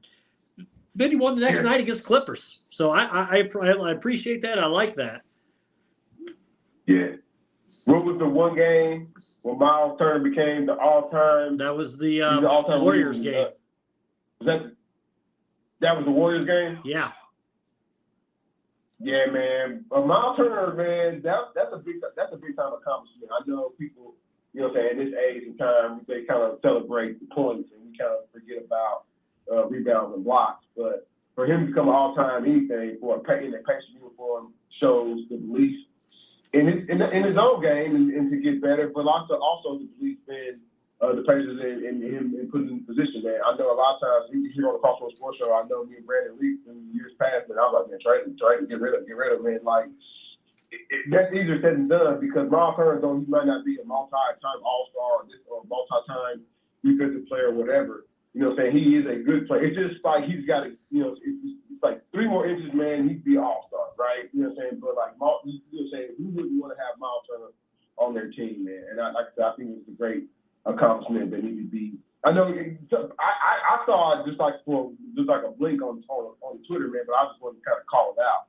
then you won the next night against Clippers. So I appreciate that. I like that. Yeah. What was the one game when Miles Turner became the all-time? That was the all-time Warriors game. That was the Warriors game? Yeah. Yeah, man. Miles Turner, man, that's a big time accomplishment. I know people, you know what I'm saying, at this age and time, they kind of celebrate the points and we kind of forget about rebounds and blocks. But for him to become an all-time anything in a Pacers uniform shows the belief in his own game and to get better, but also the belief in the Pacers and him and putting in position, man. I know a lot of times here on the Crossroads Sports Show, I know me and Brandon Lee in years past, and I was like, man, trade him, get rid of him, man. Like, that's easier said than done because Miles Turner, though he might not be a multi-time All-Star or multi-time defensive player or whatever, you know what I'm saying? He is a good player. It's just like he's got to, you know, it's like 3 more inches, man, he'd be All-Star, right? You know what I'm saying? But like, you know what I'm saying? Who wouldn't want to have Miles Turner on their team, man? And like I said, I think it's a great accomplishment that needed to be. I know I saw it just like a blink on Twitter, man, but I just wanted to kind of call it out.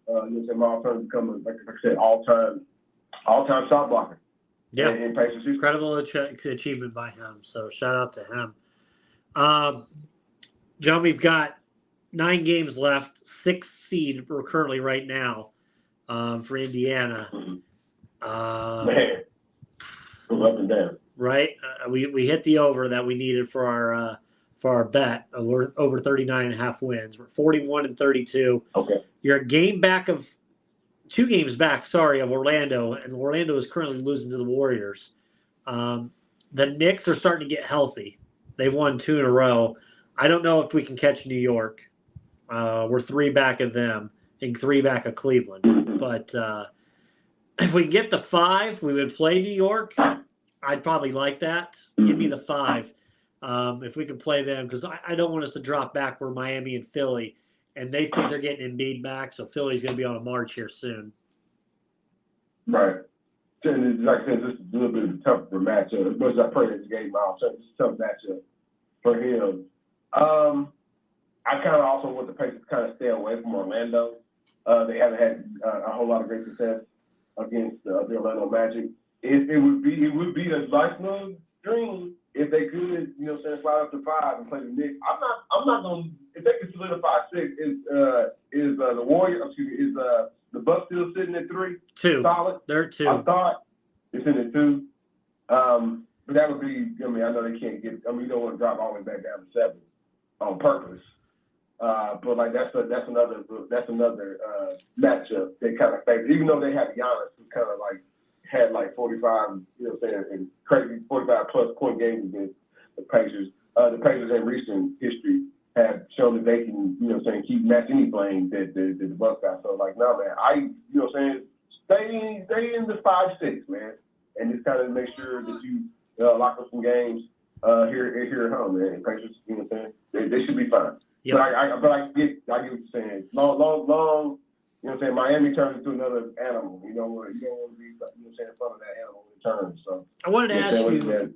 You know what I'm saying? Miles Turner becoming, like I said, all-time shot blocker. Yeah, in Pacers. Incredible achievement by him. So shout out to him. John, we've got 9 games left, 6th seed we're currently right now for Indiana. Man, go up and down. Right, we hit the over that we needed for our bet. We're over 39.5 wins. We're 41-32. Okay. You're a game back of 2 games back. Sorry, of Orlando, and Orlando is currently losing to the Warriors. The Knicks are starting to get healthy. They've won 2 in a row. I don't know if we can catch New York. We're 3 back of them and 3 back of Cleveland. But if we can get the 5, we would play New York. I'd probably like that. Give me the 5 if we can play them because I don't want us to drop back where Miami and Philly, and they think they're getting Embiid back, so Philly's going to be on a march here soon. Right. And like I said, this is a little bit of a tougher matchup. As much as I pray that the game out, it's a tough matchup for him. I kind of also want the Pacers to kind of stay away from Orlando. They haven't had a whole lot of great success against the Orlando Magic. It would be a nice little dream if they could, you know what I'm saying, slide up to 5 and play the Knicks. I'm not gonna if they could solidify 6, is the Warriors, is the Bucks still sitting at 3? 2. Solid? They're 2. I thought it's in at 2. But that would be, I mean, I know they can't get, I mean, you don't want to drop all the way back down to 7 on purpose. But like that's another matchup they kind of favor, even though they have Giannis who kind of like had like 45, you know what I'm saying, and crazy 45 plus point games against the Pacers. The Pacers in recent history have shown that they can, you know what I'm saying, keep matching any blame that the Bucks got. So like, no man, you know what I'm saying, stay in the 5-6, man, and just kind of make sure that you lock up some games here at home, man. Pacers, you know what I'm saying, they should be fine. Yep. But I get what you're saying. Long. You know what I'm saying? Miami turns into another animal. You don't want to be, you know what I'm saying, in front of that animal in turn. So I wanted to ask you,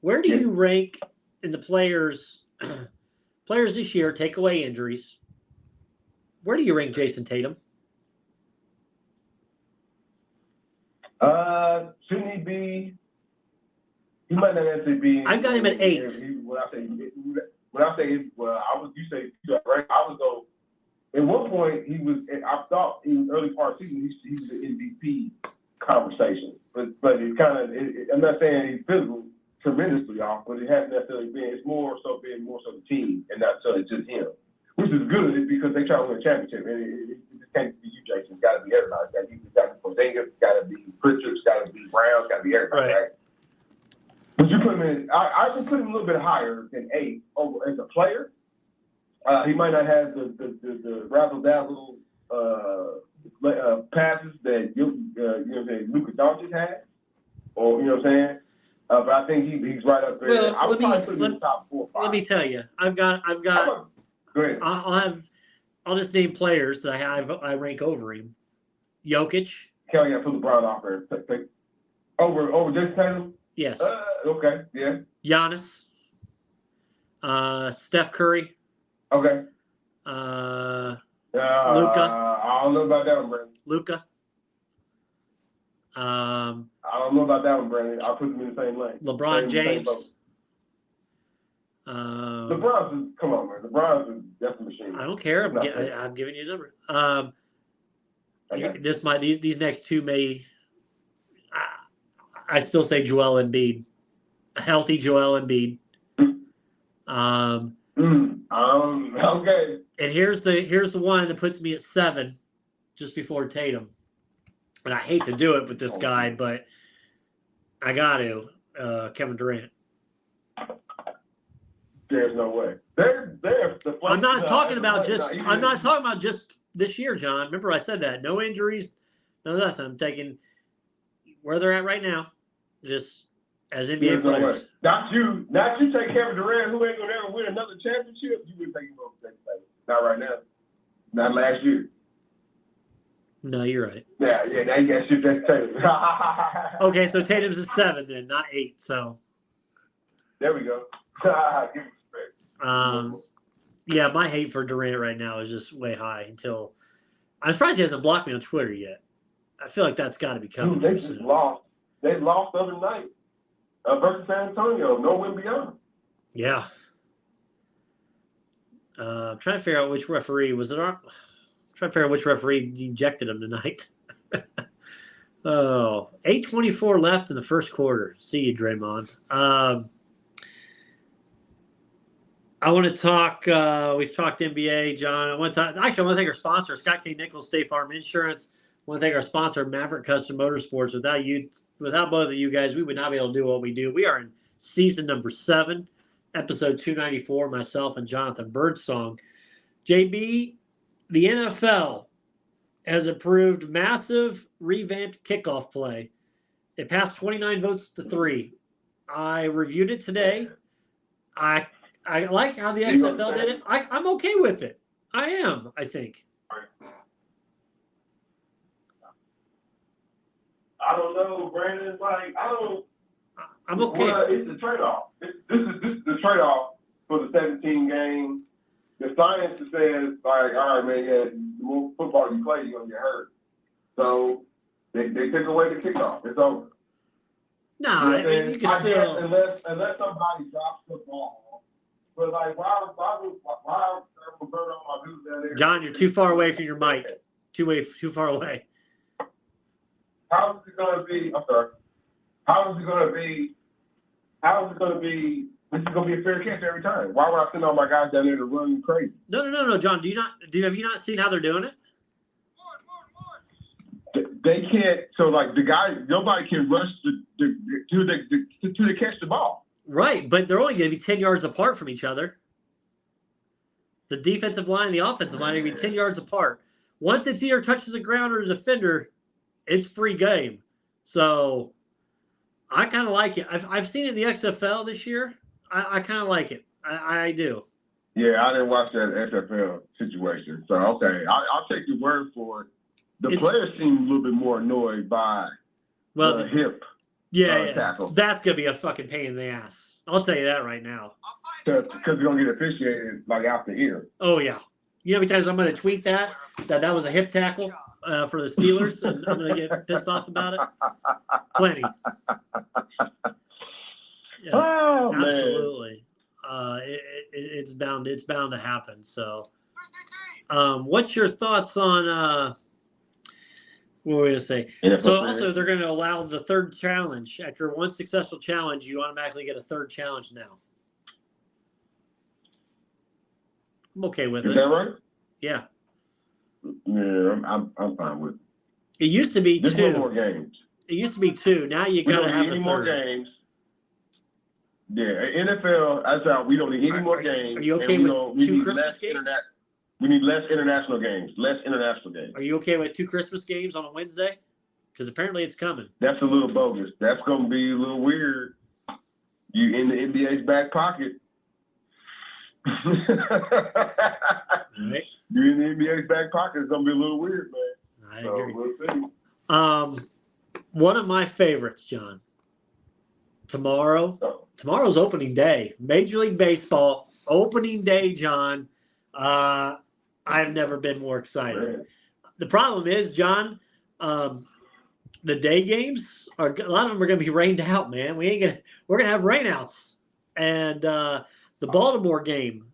where do you rank in the players this year, take away injuries? Where do you rank Jason Tatum? Shouldn't he be? He might not necessarily be. I've got him at 8. You say right? I would go. At one point, I thought in the early part of the season, he was an MVP conversation. But it kind of, I'm not saying he's physical tremendously off, but it hasn't necessarily been. It's more so the team and not necessarily just him, which is good because they try to win a championship. And it just can't be you, Jason. It's got to be everybody. It's got to be Porzingis, it's got to be Pritchard, it's got to be Brown, it's got to be everybody, right? But you put him in, I would put him a little bit higher than 8 as a player. He might not have the razzle-dazzle passes that Luka Doncic has, or you know what I'm saying. But I think he's right up there. Well, I would probably put him in the top 4 or 5. Let me tell you, I've got. Go ahead. I'll just name players that I rank over him. Jokic. Kelly, I put LeBron off there. Over Jason Tatum. Yes. Okay. Yeah. Giannis. Steph Curry. Okay. Luka. I don't know about that one, Brandon. Luka. I don't know about that one, Brandon. I'll put them in the same lane. LeBron James. LeBron's come on, man. LeBron's that's a machine. I don't care. I'm giving you a number. These next two may. I still say Joel Embiid, a healthy Joel Embiid. Okay. And here's the one that puts me at 7, just before Tatum. And I hate to do it with this guy, but I got to. Kevin Durant. There's no way. I'm not talking about just this year, John. Remember I said that. No injuries, no nothing. I'm taking where they're at right now, just as NBA players. Not you take Kevin Durant, who ain't gonna ever win another championship. You would take him over second place. Not right now. Not last year. No, you're right. Yeah. Now you got to shoot that Tatum. Okay, so Tatum's at 7 then, not 8. So there we go. Give him respect. Yeah, my hate for Durant right now is just way high. Until I'm surprised he hasn't blocked me on Twitter yet. I feel like that's got to be coming. They just lost. They lost the other night versus San Antonio. No win beyond. Yeah. I'm trying to figure out which referee was it. Trying to figure out which referee ejected him tonight. 8:24 left in the first quarter. See you, Draymond. I want to talk. We've talked NBA, John. I want to thank our sponsor, Scott K. Nichols State Farm Insurance. I want to thank our sponsor, Maverick Custom Motorsports. Without both of you guys, we would not be able to do what we do. We are in season number 7, episode 294. Myself and Jonathan Birdsong. JB. The NFL has approved massive revamped kickoff play. It passed 29 votes to 3. I reviewed it today. I like how the XFL did it. I'm okay with it. I am, I think. I don't know, Brandon. I'm okay. Well, it's the trade-off. This is the trade-off for the 17 game. The science says, all right, man, the more football you play, you're going to get hurt. So they took away the kickoff. It's over. No, I mean, you can still. Unless somebody drops the ball. But, why would burn all my dudes down there? John, you're too far away from your mic. Too far away. How is it going to be? I'm sorry. How is it going to be? This is going to be a fair catch every time. Why would I send all my guys down there to run crazy? No, John. Have you not seen how they're doing it? They can't. So the guy, nobody can rush to catch the ball. Right, but they're only going to be 10 yards apart from each other. The defensive line and the offensive line are going to be 10 yards apart. Once it either touches the ground or the defender, it's free game. So I kind of like it. I've seen it in the XFL this year. I kind of like it. I do. Yeah, I didn't watch that XFL situation. So, okay, I'll take your word for it. The players seem a little bit more annoyed by the hip tackle. That's going to be a fucking pain in the ass. I'll tell you that right now. Because you're going to get officiated out the ear. Oh, yeah. You know how many times I'm going to tweet that was a hip tackle for the Steelers, and I'm going to get pissed off about it? Plenty. Yeah, oh, absolutely. It's bound to happen. So, what's your thoughts on what were we going to say? So also they're going to allow the third challenge. After one successful challenge, you automatically get a third challenge now. I'm okay with it. Is that right? Yeah. Yeah, I'm fine with it. It used to be Just 2. 1 more games. It used to be 2. Now you got to have any a more third. games. Yeah, NFL, that's out. We don't need any more games. Are you okay with 2 Christmas games? We need less international games. Are you okay with 2 Christmas games on a Wednesday? Because apparently it's coming. That's a little bogus. That's going to be a little weird. You in the NBA's back pocket. Right. You're in the NBA's back pocket. It's going to be a little weird, man. I agree. We'll see. One of my favorites, John. Tomorrow's opening day. Major League Baseball opening day, John. I've never been more excited. Man. The problem is, John, the day games a lot of them are going to be rained out, man. We're going to have rainouts, and the Baltimore game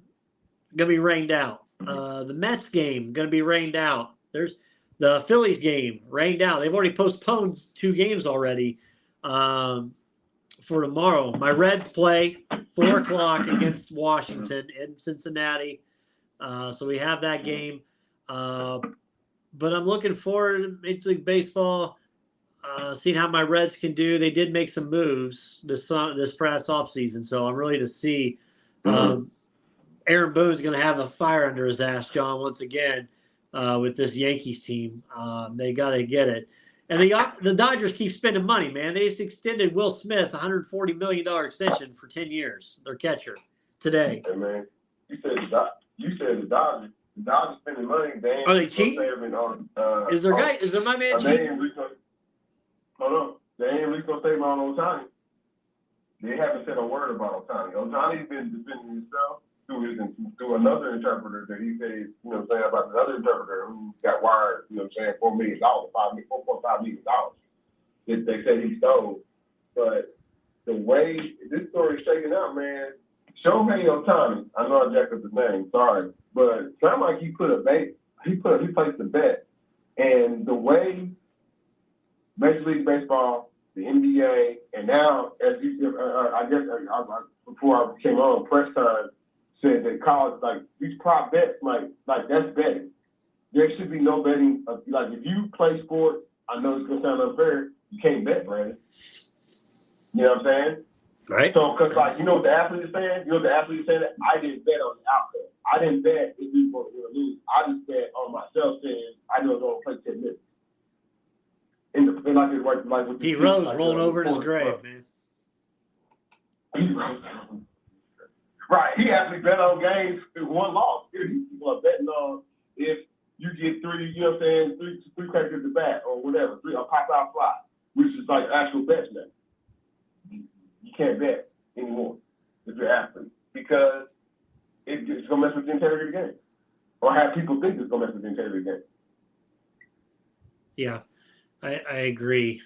going to be rained out. The Mets game going to be rained out. There's The Phillies game rained out. They've already postponed 2 games already for tomorrow. My Reds play 4 o'clock against Washington in Cincinnati. So we have that game. But I'm looking forward to Major League Baseball, seeing how my Reds can do. They did make some moves this past offseason, so I'm really to see. Aaron Boone's going to have the fire under his ass, John, once again with this Yankees team. They got to get it. And the Dodgers keep spending money, man. They just extended Will Smith a $140 million extension for 10 years, their catcher, today. Hey, man, you said the Dodgers. The Dodgers spending money. Are they cheating? Is there my man cheating? Hold on. They ain't really going to save on Ohtani. They haven't said a word about Ohtani. Ohtani's been defending himself through another interpreter that he says, about another interpreter who got wired, $4 million, $4.5 million that they said he stole. But the way this story is shaking out, man, Shohei Ohtani, I know I jacked up his name, sorry, but it sounded like he put a bet. He placed a bet. And the way Major League Baseball, the NBA, and now, as I guess before I came on, press time said that college, like these prop bets, like that's betting. There should be no betting. Like if you play sports, I know it's gonna sound unfair. You can't bet, Brandon. You know what I'm saying? Right. So, because what the athlete is saying? The athlete is saying that I didn't bet on the outcome. I didn't bet if we were going to lose. I just bet on myself saying I know it's going to play 10 minutes. Like Pete Rose rolling over in his grave, man. Right. He actually bet on games with one loss. These people are betting on if you get 3, three crackers at the bat or whatever, 3 a pop out fly, which is like actual bets now. You can't bet anymore if you're an athlete because it's going to mess with the integrity of the game or have people think it's going to mess with the integrity of the game. Yeah, I agree.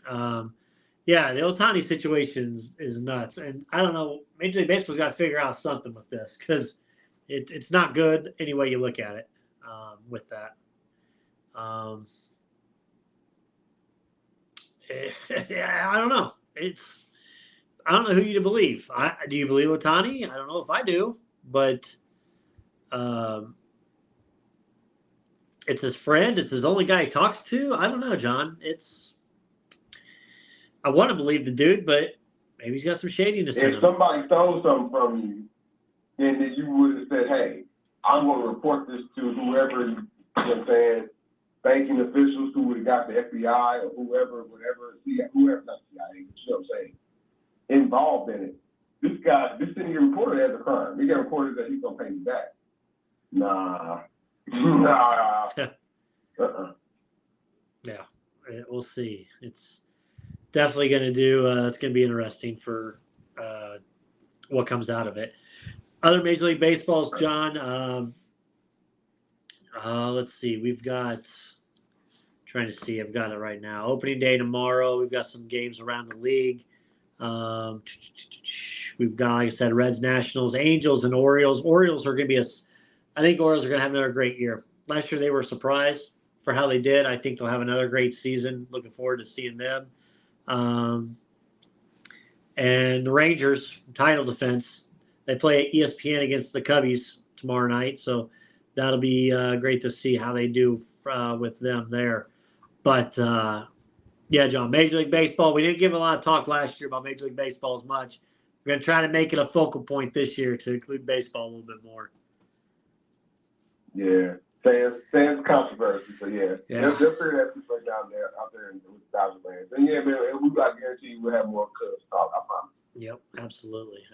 Yeah, the Ohtani situation is nuts. And I don't know, Major League Baseball's got to figure out something with this because it's not good any way you look at it with that. I don't know. I don't know who you to believe. Do you believe Ohtani? I don't know if I do, but it's his friend. It's his only guy he talks to. I don't know, John. I want to believe the dude, but maybe he's got some shadiness in him. If somebody stole something from you, then you would have said, hey, I'm going to report this to whoever, banking officials who would have got the FBI or whoever, not CIA, you know what I'm saying, involved in it. This thing you reported as a crime. You got reported that he's going to pay you back. Nah. Yeah, we'll see. It's definitely going to do. It's going to be interesting for what comes out of it. Other Major League Baseballs, John. Let's see. We've got. Trying to see. I've got it right now. Opening day tomorrow. We've got some games around the league. We've got, like I said, Reds, Nationals, Angels, and Orioles. Orioles are going to be I think Orioles are going to have another great year. Last year they were surprised for how they did. I think they'll have another great season. Looking forward to seeing them. And the Rangers, title defense, they play at ESPN against the Cubbies tomorrow night. So that'll be great to see how they do with them there. But, yeah, John, Major League Baseball, we didn't give a lot of talk last year about Major League Baseball as much. We're going to try to make it a focal point this year to include baseball a little bit more. Yeah, sans controversy, but they'll figure that right out there in the Dodger lands. And yeah, man, we got guarantee we'll have more Cubs talk. I promise. Yep, absolutely.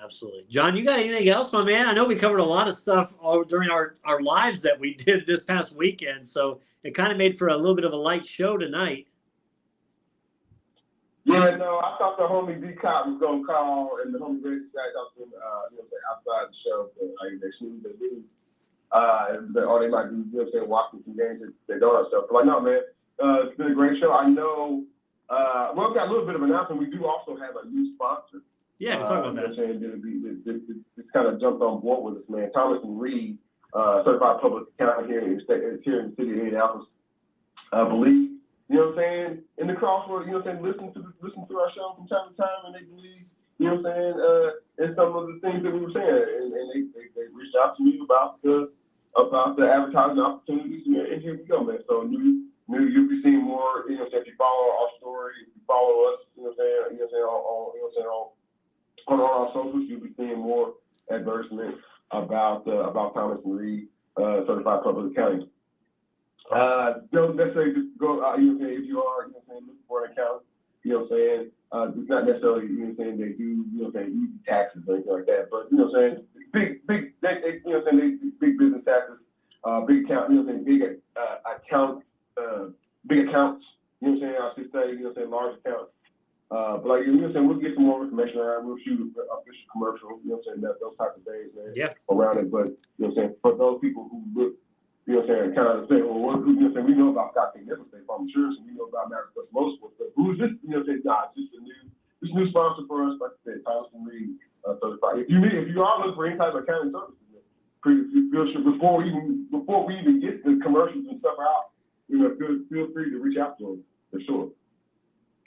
John, you got anything else, my man? I know we covered a lot of stuff during our lives that we did this past weekend, so it kind of made for a little bit of a light show tonight. Yeah, no, I thought the homie D-Cop was going to call, and the homie Reggie guys outside the show, but they snooze, they lose. Or they might be, watching some games that they don't have stuff. But no, man, it's been a great show. I know, we've got a little bit of an announcement. We do also have a new sponsor. Yeah, we'll talk about that. It's kind of jumped on board with us, man. Thomas and Reed, certified public accountant here in the city of Indianapolis. believe, you know what I'm saying, in the crossword, you know what I'm saying, listen to our show from time to time, and they believe, you know what I'm saying, in some of the things that we were saying, and they reached out to me about the advertising opportunities, and here we go, man. So you'll be seeing more, you know what I'm saying, if you follow our story, if you follow us, you know what I'm saying, on all our socials, you'll be seeing more advertisements about Thomas and Reed, certified public accounting. Don't necessarily just go, you know what I'm saying, if you are, you know what I'm saying, looking for an account, you know what I'm saying, it's not necessarily, you know what I'm saying, they do, you know what I'm saying, easy taxes or anything like that, but, you know what I'm saying, big, they, you know what I'm saying, they, big business taxes, big account, you know what I'm saying, big accounts, you know what I'm saying, I should say, you know what I'm saying, large accounts. But like, you know what I'm saying, we'll get some more information around, we'll shoot an official commercial, you know what I'm saying, those types of things, man, around it, but, you know what I'm saying, for those people who look, you know what I'm saying, kind of say, well, what, you know what I'm saying, we know about Scott King Nicholson from insurance, and we know about American Plus Motorsports, but who's this, you know what I'm saying, nah, it's just this new sponsor for us, like I said, Thomas and Reed, certified. If you are looking for any type of accounting services, before we even get the commercials and stuff out, you know, feel free to reach out to them, for sure.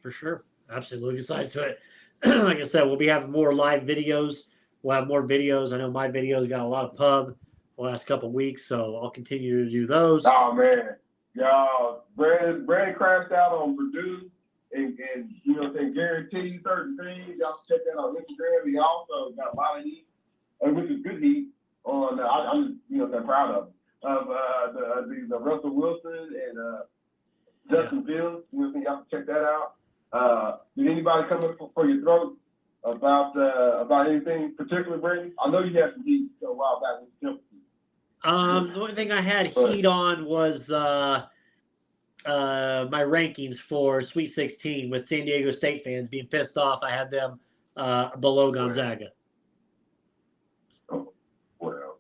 For sure. Absolutely excited to it. Like I said, we'll be having more live videos. We'll have more videos. I know my videos got a lot of pub the last couple of weeks, so I'll continue to do those. Oh man, y'all, Brandon crashed out on Purdue, and you know what I'm saying, guaranteed certain things. Y'all check that on Instagram. He also got a lot of heat, which is good heat. On I'm you know what I'm proud of the Russell Wilson and Justin Fields. You know what I'm saying, y'all can check that out. Did anybody come up for your throat about anything particular, Brandon? I know you had some heat a while back with the The only thing I had heat on was my rankings for Sweet 16 with San Diego State fans being pissed off. I had them below Gonzaga. Oh, well,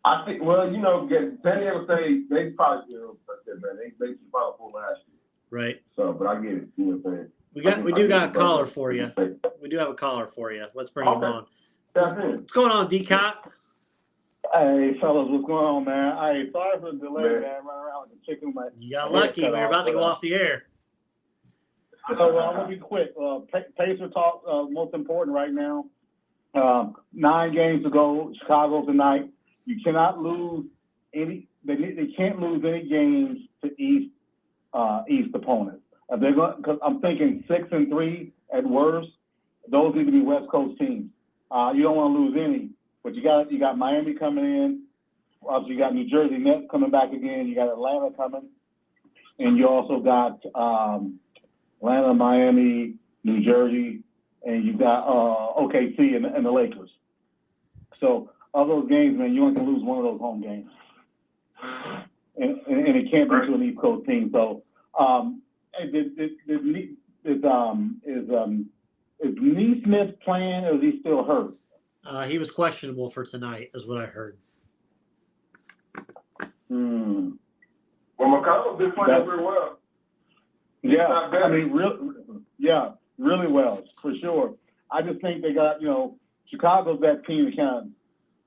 I think, well, you know, San Diego State, they probably feel like that, man. They made the Final Four last year. Right. So, but I get it. You know what I'm saying? We do got a caller for you. We do have a caller for you. Let's bring him on. What's going on, D-Cot? Hey, fellas, what's going on, man? Hey, sorry for the delay, man. Running around like a chicken. You got lucky. We were about to go off the air. So I'm going to be quick. Pacer talk, most important right now. 9 games to go, Chicago tonight. You cannot lose any. They can't lose any games to East opponents. They're going because I'm thinking 6-3 at worst. Those need to be West Coast teams. You don't want to lose any. But you got Miami coming in. Also, you got New Jersey Nets coming back again. You got Atlanta coming, and you also got Atlanta, Miami, New Jersey, and you got OKC and the Lakers. So of those games, man, you only can lose one of those home games, and it can't be to an East Coast team. So is Neesmith playing, or is he still hurt? He was questionable for tonight, is what I heard. Well, McConnell's been playing very well. Yeah, I mean, really well, for sure. I just think they got, you know, Chicago's that team that kind of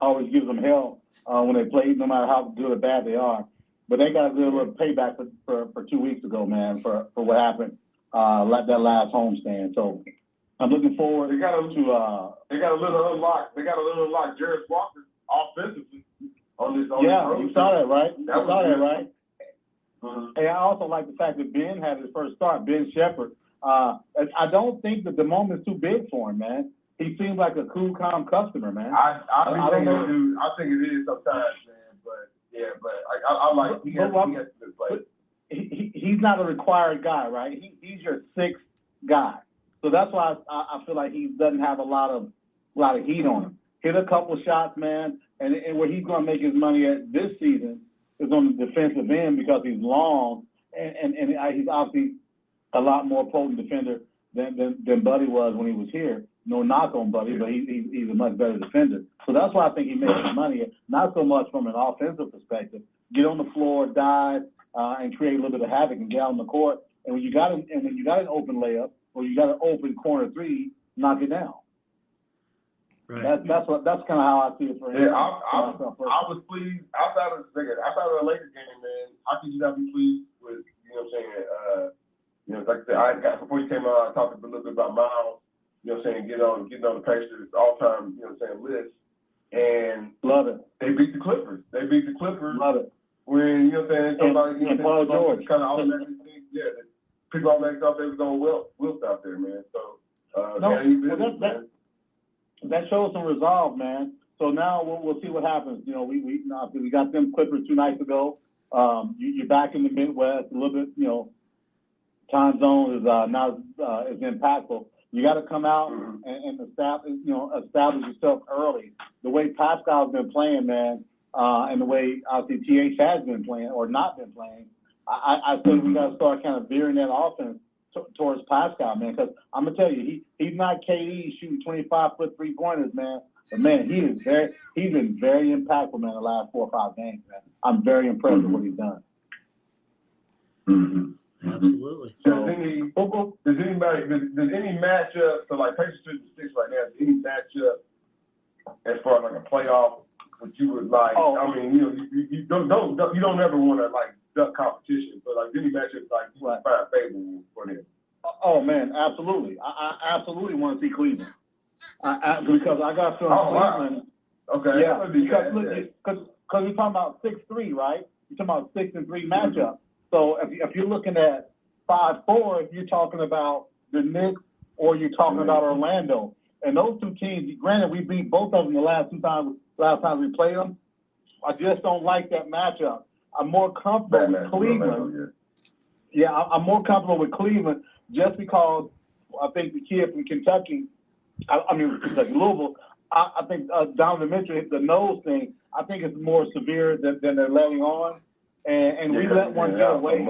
always gives them hell when they play, no matter how good or bad they are. But they got a little payback for 2 weeks ago, man, for what happened that last homestand. So I'm looking forward. They got a little unlock. They got a little unlock Jarris Walker offensively on this. You saw that, right? Right? Mm-hmm. Hey, I also like the fact that Ben had his first start, Ben Shepherd. I don't think that the moment's too big for him, man. He seems like a cool, calm customer, man. I don't know. I think it is sometimes, man. But yeah, I like he has to play. He's not a required guy, right? He's your sixth guy. So that's why I feel like he doesn't have a lot of heat on him. Hit a couple shots, man, and where he's going to make his money at this season is on the defensive end because he's long and he's obviously a lot more potent defender than Buddy was when he was here. No knock on Buddy, but he's a much better defender. So that's why I think he makes his money, not so much from an offensive perspective. Get on the floor, dive, and create a little bit of havoc and get out on the court. And when you got an open layup or you got an open corner three, knock it down. Right. That's kind of how I see it for him. Yeah, I was pleased outside of the Lakers game, man. How could you not be pleased with you know what I'm saying, you know, like I said, before you came on, I talked a little bit about Miles, you know what I'm saying, getting on the Pacers all-time, you know what I'm saying, list. And love it. They beat the Clippers. Love it. When, you know what I'm saying, somebody, you know, and Paul George. kind of automatically think, people automatically thought they was going Wilt out there, man. So, that shows some resolve, man. So now we'll see what happens. You know, we got them Clippers 2 nights ago. You're back in the Midwest a little bit. You know, time zone is not as impactful. You got to come out and establish yourself early. The way Pascal's been playing, man, and the way obviously TH has been playing or not been playing, I think we got to start kind of veering that offense towards Pascal, man. Because I'm gonna tell you, he's not KD shooting 25-foot 3-pointers, man. But man, he's been very impactful, man, the last 4 or 5 games, man. I'm very impressed with what he's done. Absolutely. Does any matchup, so like Pacers 6 right now, any matchup as far as like a playoff, what you would like? I mean, you know, you don't ever want to like duck competition, but like any matchup like you find favorable for them. Oh man, absolutely. I absolutely want to see Cleveland. Because I got some Cleveland. Wow. Okay. Yeah. Because we're talking about 6-3, right? You're talking about 6-3 matchup. So if you're looking at 5-4, you're talking about the Knicks or you're talking about Orlando. And those two teams, granted, we beat both of them the last time we played them. I just don't like that matchup. I'm more comfortable with Cleveland. I'm more comfortable with Cleveland just because I think the kid from Kentucky, Louisville, I think Donovan Mitchell hit the nose thing. I think it's more severe than they're letting on. And we let one get away.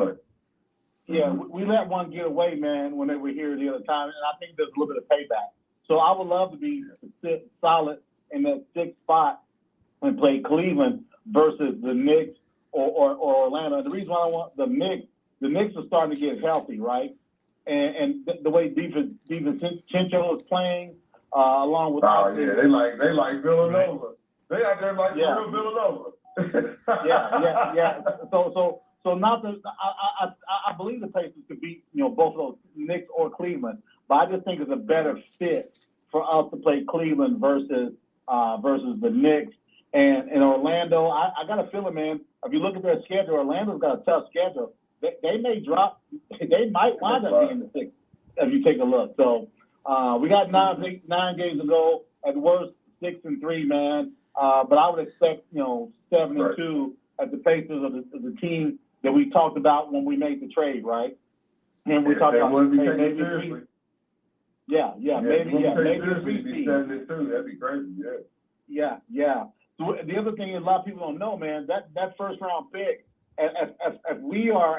We let one get away, man, when they were here the other time. And I think there's a little bit of payback. So I would love to sit solid in that 6th spot and play Cleveland versus the Knicks or Orlando. The reason why I want the Knicks are starting to get healthy, right? And the way DiVincenzo is playing, along with they like Villanova. They out there like real Villanova. So not that I believe the Pacers could beat both of those Knicks or Cleveland, but I just think it's a better fit for us to play Cleveland versus the Knicks and Orlando. I got a feeling, man. If you look at their schedule, Orlando's got a tough schedule. They may drop. They might wind up being the 6th if you take a look. So we got 9 games to go. At worst, 6-3, man. But I would expect 7-2 at the Pacers of the team that we talked about when we made the trade, right? And we talked about maybe maybe 3 seed. 7-2, that'd be crazy, Yeah. So the other thing is a lot of people don't know, man, that first round pick, if we are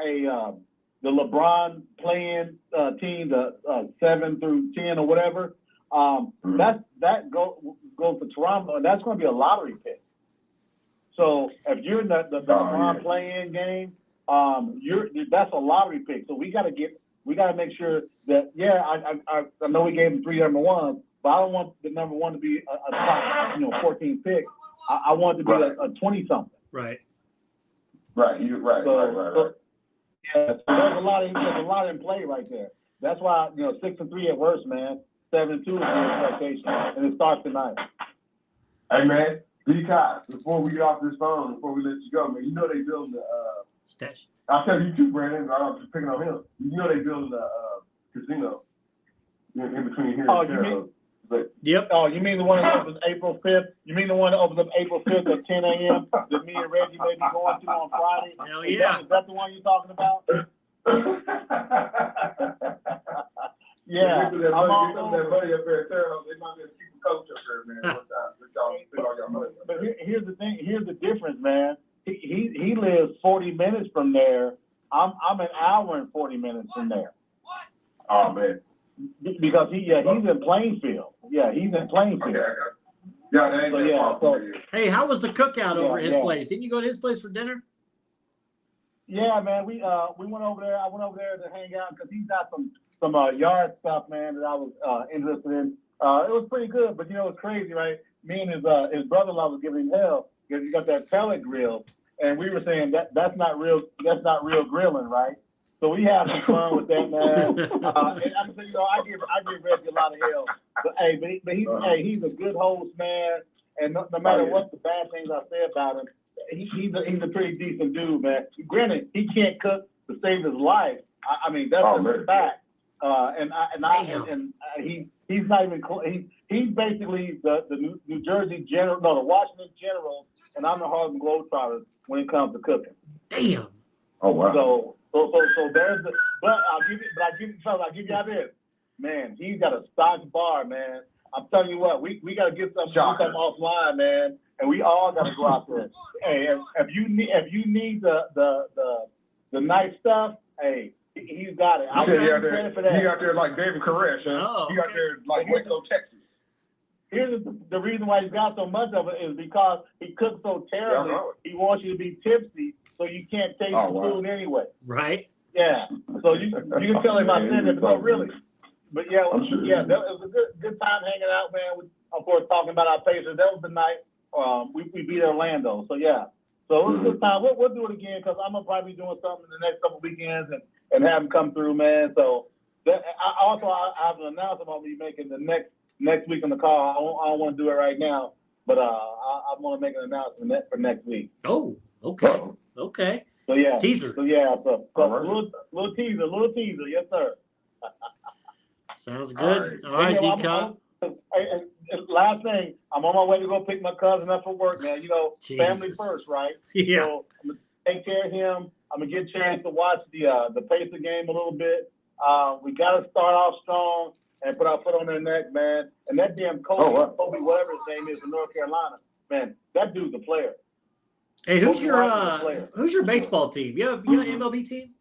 the LeBron playing team, the 7 through 10 or whatever, that goes to Toronto, and that's going to be a lottery pick. So if you're in the LeBron playing game, that's a lottery pick. So we got to make sure that I know we gave him 3 number 1s, but I don't want the number 1 to be a top 14 pick. I want it to be a 20-something. Right. You're right. So, yeah, so there's a lot in play right there. That's why 6-3 at worst, man. 7-2 is the expectation, and it starts tonight. Hey man, D-Kai, before we get off this phone, before we let you go, man, they building the stash. I'll tell you too, Brandon. I'm just picking on him. They building the casino in between here and there. Yep. Oh, you mean the one that opens April 5th? You mean the one that opens up April 5th at 10 a.m. that me and Reggie may be going to on Friday? Hell yeah. Is that the one you're talking about? Yeah. That money up there, they might be able to keep the coach up there, man. But here's the thing. Here's the difference, man. He lives 40 minutes from there. I'm an hour and 40 minutes from there. Oh man. Because he's in Plainfield. Yeah, he's in Plainfield. Hey, how was the cookout over at his place? Didn't you go to his place for dinner? Yeah, man. We went over there. I went over there to hang out because he's got some yard stuff, man, that I was interested in. It was pretty good, but it's crazy, right? Me and his brother-in-law was giving him hell because he got that pellet grill, and we were saying that's not real grilling, right? So we have some fun with that, man. And I'm saying, I give Reggie a lot of hell. But he's a good host, man. And no matter what the bad things I say about him, he's a pretty decent dude, man. Granted, he can't cook to save his life. I mean, that's a fact. He's not even close. He's basically the New Jersey General, no, the Washington Generals, and I'm the Harlem Globetrotters when it comes to cooking. Damn. Oh wow. So there's the. But I'll give you this, man. He's got a stock bar, man. I'm telling you what, we got to get something offline, man, and we all got to go out there. Hey, if you need the nice stuff, hey, he's got it. I'll give him credit for that. He out there like David Koresh, huh? Oh, he out there like Waco, Texas. Here's the reason why he's got so much of it is because he cooks so terribly. He wants you to be tipsy, so you can't taste the food anyway. Right. Yeah. So you can tell him I said it, but no, really. But yeah, it was a good time hanging out, man. We, of course, talking about our Pacers. That was the night we beat Orlando. So yeah. So it was a good time. We'll do it again because I'm gonna probably be doing something in the next couple weekends and have them come through, man. So I have an announcement I'll be making the next week on the call. I don't want to do it right now, but I want to make an announcement for next week. Oh, okay. Okay. So yeah. Teaser. So yeah. So little teaser. Yes, sir. Sounds good. All right, D-Cop. Last thing, I'm on my way to go pick my cousin up from work, man. You know, family first, right? Yeah. So I'm going to take care of him. I'm going to get a chance to watch the Pacer game a little bit. We got to start off strong and put our foot on their neck, man. And that damn Kobe, whatever his name is from North Carolina, man, that dude's a player. Hey, who's your baseball team? You have an MLB team?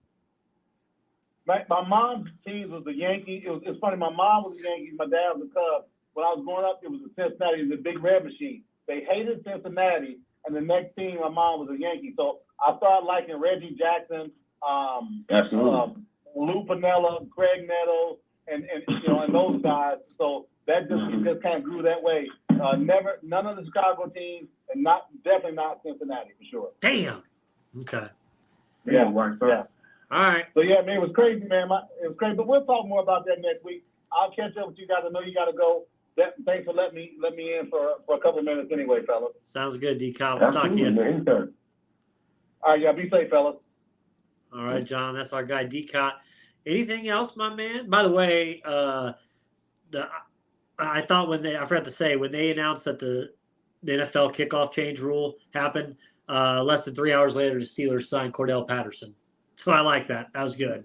My mom's team was the Yankees. It's funny. My mom was the Yankees. My dad was the Cubs. When I was growing up, it was the Cincinnati, the Big Red Machine. They hated Cincinnati, and the next team, my mom was a Yankee. So I started liking Reggie Jackson, Lou Piniella, Craig Nettles, and those guys. So that just kind of grew that way. None of the Chicago teams, and definitely not Cincinnati for sure. Damn. Okay. Yeah. All right. So yeah, man, it was crazy, man. It was crazy, but we'll talk more about that next week. I'll catch up with you guys. I know you got to go. Thanks for letting me in for a couple of minutes anyway, fellas. Sounds good, D-Cop. We'll talk to you. Man. All right, yeah, be safe, fellas. All right, John. That's our guy, D-Cop. Anything else, my man? By the way, I thought I forgot to say, when they announced that the NFL kickoff change rule happened, less than 3 hours later, the Steelers signed Cordell Patterson. So I like that. That was good.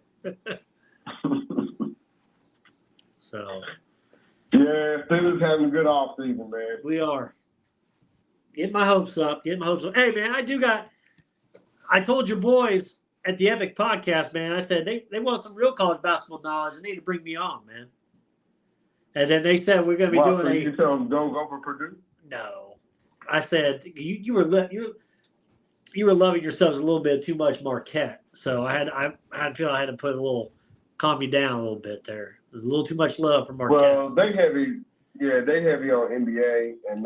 So. Yeah, Steelers having a good off season, man. We are. Get my hopes up. Hey, man, I told your boys at the Epic Podcast, man, I said they want some real college basketball knowledge. They need to bring me on, man. And then they said we're going to be doing you tell them don't go for Purdue? No. I said you were loving yourselves a little bit too much Marquette. So I feel I had to calm you down a little bit there. A little too much love for Marquette. Well, they heavy on NBA, and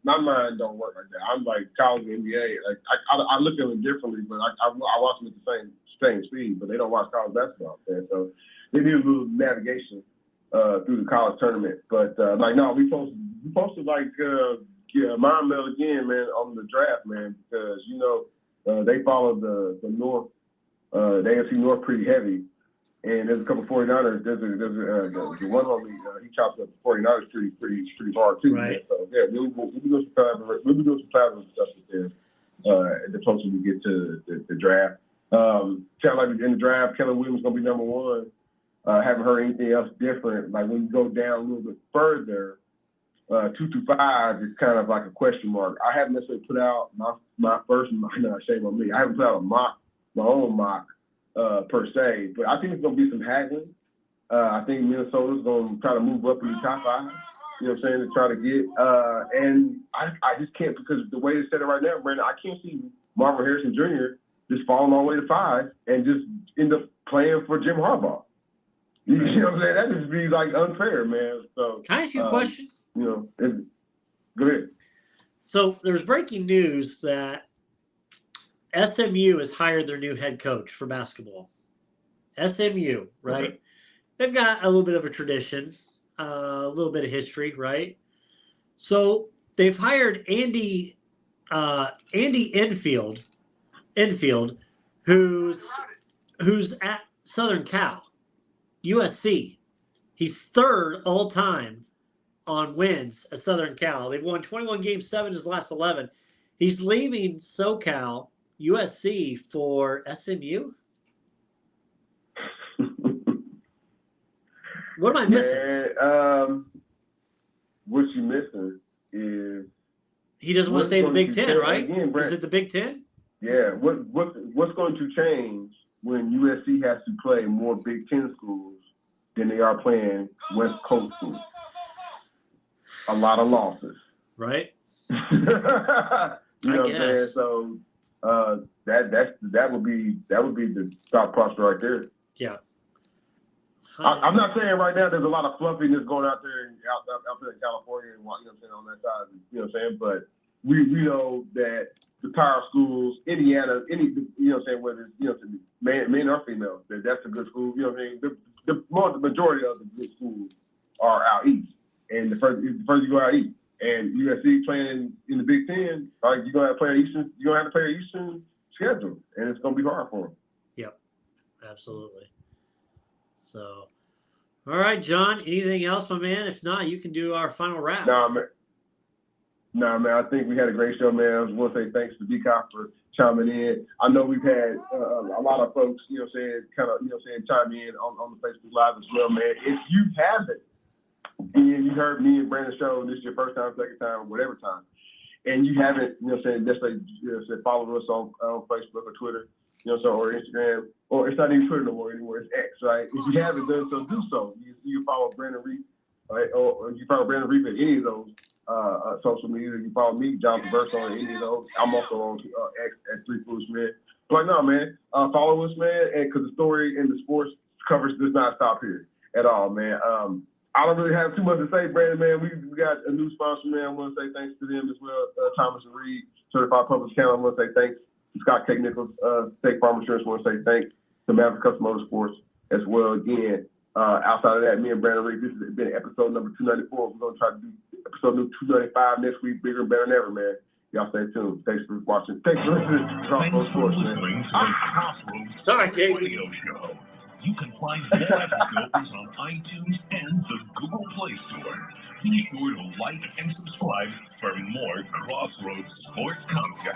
my mind don't work like that. I'm like college and NBA. Like I look at them differently, but I watch them at the same speed, but they don't watch college basketball. Man. So they do a little navigation through the college tournament. But we posted mind meld again, man, on the draft, man, because they follow the North, the AFC North pretty heavy. And there's a couple 49ers. There's the one homie, he chops up the 49ers pretty hard too. Right. Man. So yeah, we'll be doing some traveling stuff with them the closer we get to the draft. Sound like in the draft, Kellen Williams gonna be number one. Haven't heard anything else different. Like when you go down a little bit further, 2 through 5 is kind of like a question mark. I haven't necessarily put out my first. Shame on me. I haven't put out my own mock. Per se, but I think it's going to be some haggling. I think Minnesota's going to try to move up in the top 5, you know what I'm saying, to try to get, and I just can't, because the way they said it right now, Brandon, I can't see Marvin Harrison Jr. just falling all the way to 5 and just end up playing for Jim Harbaugh. You know what I'm saying? That just be like unfair, man. So can I ask you a question? Go ahead. So there's breaking news that SMU has hired their new head coach for basketball. SMU, right? Okay. They've got a little bit of a tradition, a little bit of history, right? So they've hired Andy Enfield, who's at Southern Cal, USC. He's third all time on wins at Southern Cal. They've won 21 games, 7 his last 11. He's leaving SoCal, USC for SMU. What am I missing? Man, what you missing is He doesn't want to stay in the Big Ten, right? Again, Brent, Is it the Big Ten? Yeah. What's going to change when USC has to play more Big Ten schools than they are playing West Coast schools? A lot of losses. Right. You know what I'm saying? So that would be the thought process right there. Yeah. I'm not saying right now there's a lot of fluffiness going out there out there in California and you know what I'm saying, on that side, you know what I'm saying, but we know that the power schools, Indiana, you know what I'm saying, whether it's, you know, men or female, that's a good school, you know what I mean. The majority of the good schools are out east, and the further you go out east, and USC playing in the Big Ten, like you're gonna have to play an Eastern schedule, and it's gonna be hard for them. Yep, absolutely. So, all right, John, anything else, my man? If not, you can do our final wrap. Nah, man, I think we had a great show, man. I just want to say thanks to D-Cop for chiming in. I know we've had a lot of folks, you know what I'm saying, kind of, you know what I'm saying, chime in on the Facebook Live as well, man. If you haven't, and you heard me and Brandon show, this is your first time, second time, whatever time, and you haven't, you know what I'm saying, just like, you know, say follow us on Facebook or Twitter, you know, so, or Instagram, or it's not even Twitter no more anymore, it's X, right? If you haven't done so, do so. You follow Brandon Reed, right? Or you follow Brandon Reed at any of those social media. You follow me, John Traverso, on any of those. I'm also on X at 3 Foolish Men. But no, man, follow us, man, and because the story in the sports coverage does not stop here at all, man. I don't really have too much to say, Brandon, man. We got a new sponsor, man. I want to say thanks to them as well. Thomas and Reed, Certified Public Accountant. I want to say thanks to Scott K. Nichols, State Farm Insurance. I want to say thanks to Maverick Custom Motorsports as well. Again, outside of that, me and Brandon Reed, this has been episode number 294. We're going to try to do episode number 295 next week, bigger and better than ever, man. Y'all stay tuned. Thanks for watching. Thanks for listening to Crossroads Sports, man. Sorry, Jake. Radio show. You can find more episodes on iTunes and the Google Play Store. Be sure to like and subscribe for more Crossroads Sports content.